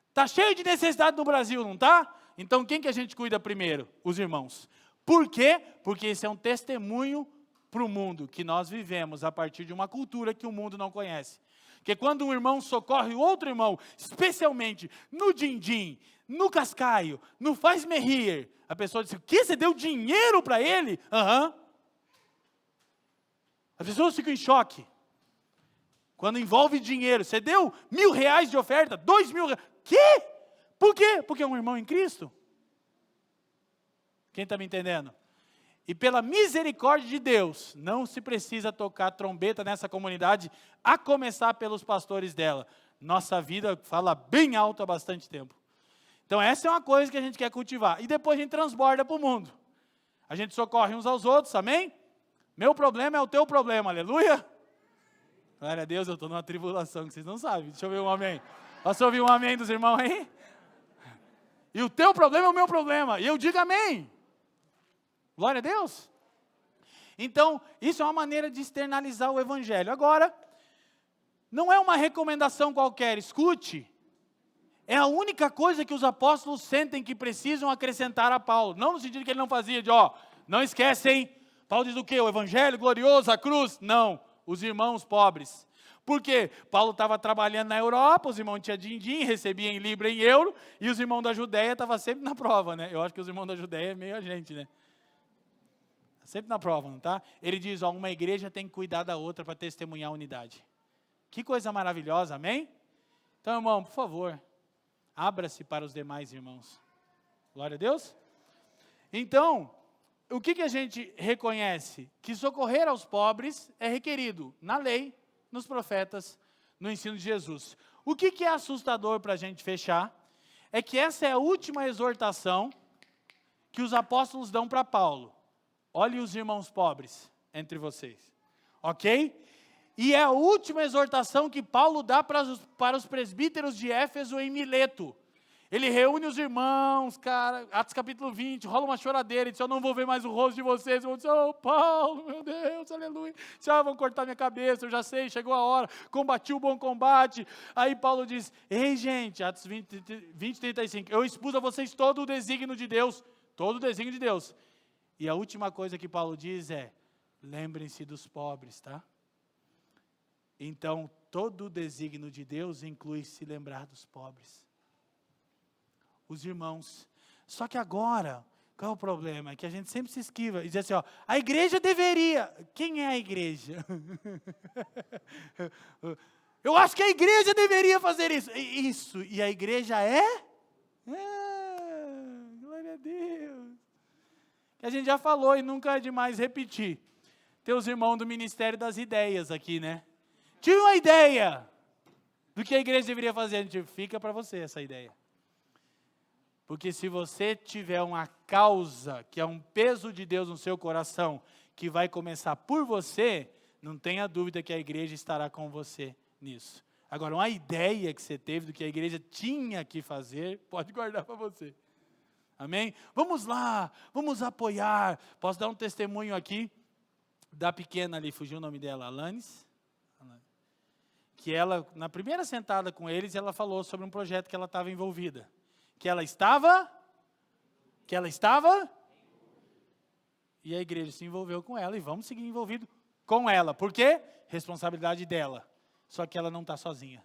Está cheio de necessidade no Brasil, não está? Então quem que a gente cuida primeiro? Os irmãos. Por quê? Porque esse é um testemunho para o mundo, que nós vivemos a partir de uma cultura que o mundo não conhece. Porque quando um irmão socorre o outro irmão, especialmente no din-din, no cascaio, no faz-me rir, a pessoa diz, o que? Você deu dinheiro para ele? Aham. As pessoas ficam em choque. Quando envolve dinheiro, você deu R$1.000 de oferta, R$2.000. Quê? Por quê? Porque é um irmão em Cristo. Quem está me entendendo? E pela misericórdia de Deus, não se precisa tocar trombeta nessa comunidade, a começar pelos pastores dela. Nossa vida fala bem alto há bastante tempo. Então essa é uma coisa que a gente quer cultivar. E depois a gente transborda para o mundo. A gente socorre uns aos outros, amém? Meu problema é o teu problema, aleluia? Glória a Deus, eu estou numa tribulação que vocês não sabem. Deixa eu ver um amém. Posso ouvir um amém dos irmãos aí? E o teu problema é o meu problema. E eu digo amém. Glória a Deus. Então, isso é uma maneira de externalizar o evangelho. Agora, não é uma recomendação qualquer, escute. É a única coisa que os apóstolos sentem que precisam acrescentar a Paulo. Não no sentido que ele não fazia de, não esquecem. Paulo diz o quê? O evangelho glorioso, a cruz? Não, os irmãos pobres. Por quê? Paulo estava trabalhando na Europa, os irmãos tinham din-din, recebiam em libra e em euro, e os irmãos da Judéia estavam sempre na prova, né? Eu acho que os irmãos da Judéia é meio a gente, né? Sempre na prova, não tá? Ele diz, uma igreja tem que cuidar da outra para testemunhar a unidade. Que coisa maravilhosa, amém? Então, irmão, por favor, abra-se para os demais irmãos. Glória a Deus. Então, o que a gente reconhece? Que socorrer aos pobres é requerido na lei, nos profetas, no ensino de Jesus. O que é assustador para a gente fechar? É que essa é a última exortação que os apóstolos dão para Paulo. Olhe os irmãos pobres entre vocês, ok? E é a última exortação que Paulo dá para os presbíteros de Éfeso em Mileto. Ele reúne os irmãos, cara, Atos capítulo 20, rola uma choradeira, ele diz, eu não vou ver mais o rosto de vocês. Eu vou dizer, oh Paulo, meu Deus, aleluia. Vão cortar minha cabeça, eu já sei, chegou a hora, combati o bom combate. Aí Paulo diz, ei gente, Atos 20, 35, eu expus a vocês todo o desígnio de Deus, todo o desígnio de Deus. E a última coisa que Paulo diz é, lembrem-se dos pobres, tá? Então, todo o desígnio de Deus inclui se lembrar dos pobres. Os irmãos. Só que agora, qual é o problema? É que a gente sempre se esquiva e diz assim, ó, a igreja deveria. Quem é a igreja? Eu acho que a igreja deveria fazer isso. Isso. E a igreja é? Glória a Deus. Que a gente já falou e nunca é demais repetir. Tem os irmãos do Ministério das Ideias aqui, né? Tive uma ideia do que a igreja deveria fazer. A gente fica para você essa ideia. Porque se você tiver uma causa, que é um peso de Deus no seu coração, que vai começar por você, não tenha dúvida que a igreja estará com você nisso. Agora, uma ideia que você teve do que a igreja tinha que fazer, pode guardar para você. Amém? Vamos lá, vamos apoiar. Posso dar um testemunho aqui da pequena ali, fugiu o nome dela, Alanis? Que ela, na primeira sentada com eles, ela falou sobre um projeto que ela estava envolvida. Que ela estava? E a igreja se envolveu com ela e vamos seguir envolvido com ela. Por quê? Responsabilidade dela. Só que ela não está sozinha.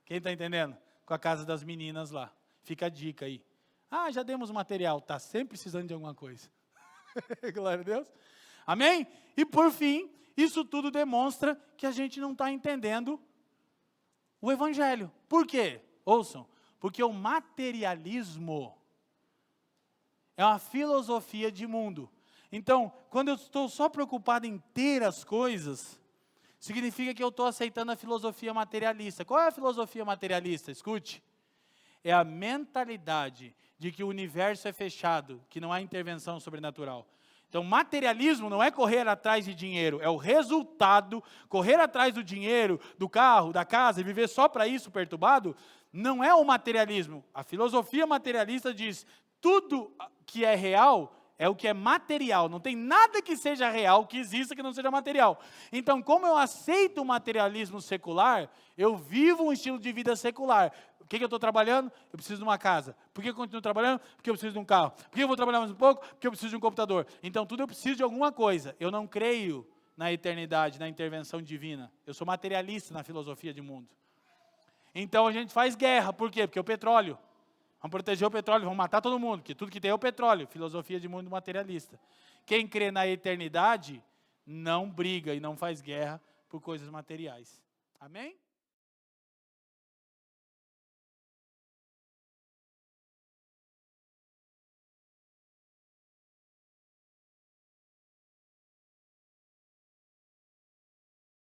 Quem está entendendo? Com a casa das meninas lá. Fica a dica aí. Ah, já demos material. Está sempre precisando de alguma coisa. Glória a Deus. Amém? E por fim, isso tudo demonstra que a gente não está entendendo o evangelho. Por quê? Ouçam. Porque o materialismo é uma filosofia de mundo. Então, quando eu estou só preocupado em ter as coisas, significa que eu estou aceitando a filosofia materialista. Qual é a filosofia materialista? Escute. É a mentalidade de que o universo é fechado, que não há intervenção sobrenatural. Então, materialismo não é correr atrás de dinheiro, é o resultado, correr atrás do dinheiro, do carro, da casa, e viver só para isso perturbado, não é o materialismo. A filosofia materialista diz, tudo que é real é o que é material, não tem nada que seja real, que exista, que não seja material. Então, como eu aceito o materialismo secular, eu vivo um estilo de vida secular. O que eu estou trabalhando? Eu preciso de uma casa. Por que eu continuo trabalhando? Porque eu preciso de um carro. Por que eu vou trabalhar mais um pouco? Porque eu preciso de um computador. Então, tudo eu preciso de alguma coisa. Eu não creio na eternidade, na intervenção divina. Eu sou materialista na filosofia de mundo. Então, a gente faz guerra. Por quê? Porque é o petróleo. Vamos proteger o petróleo, vamos matar todo mundo, porque tudo que tem é o petróleo. Filosofia de mundo materialista. Quem crê na eternidade, não briga e não faz guerra por coisas materiais. Amém?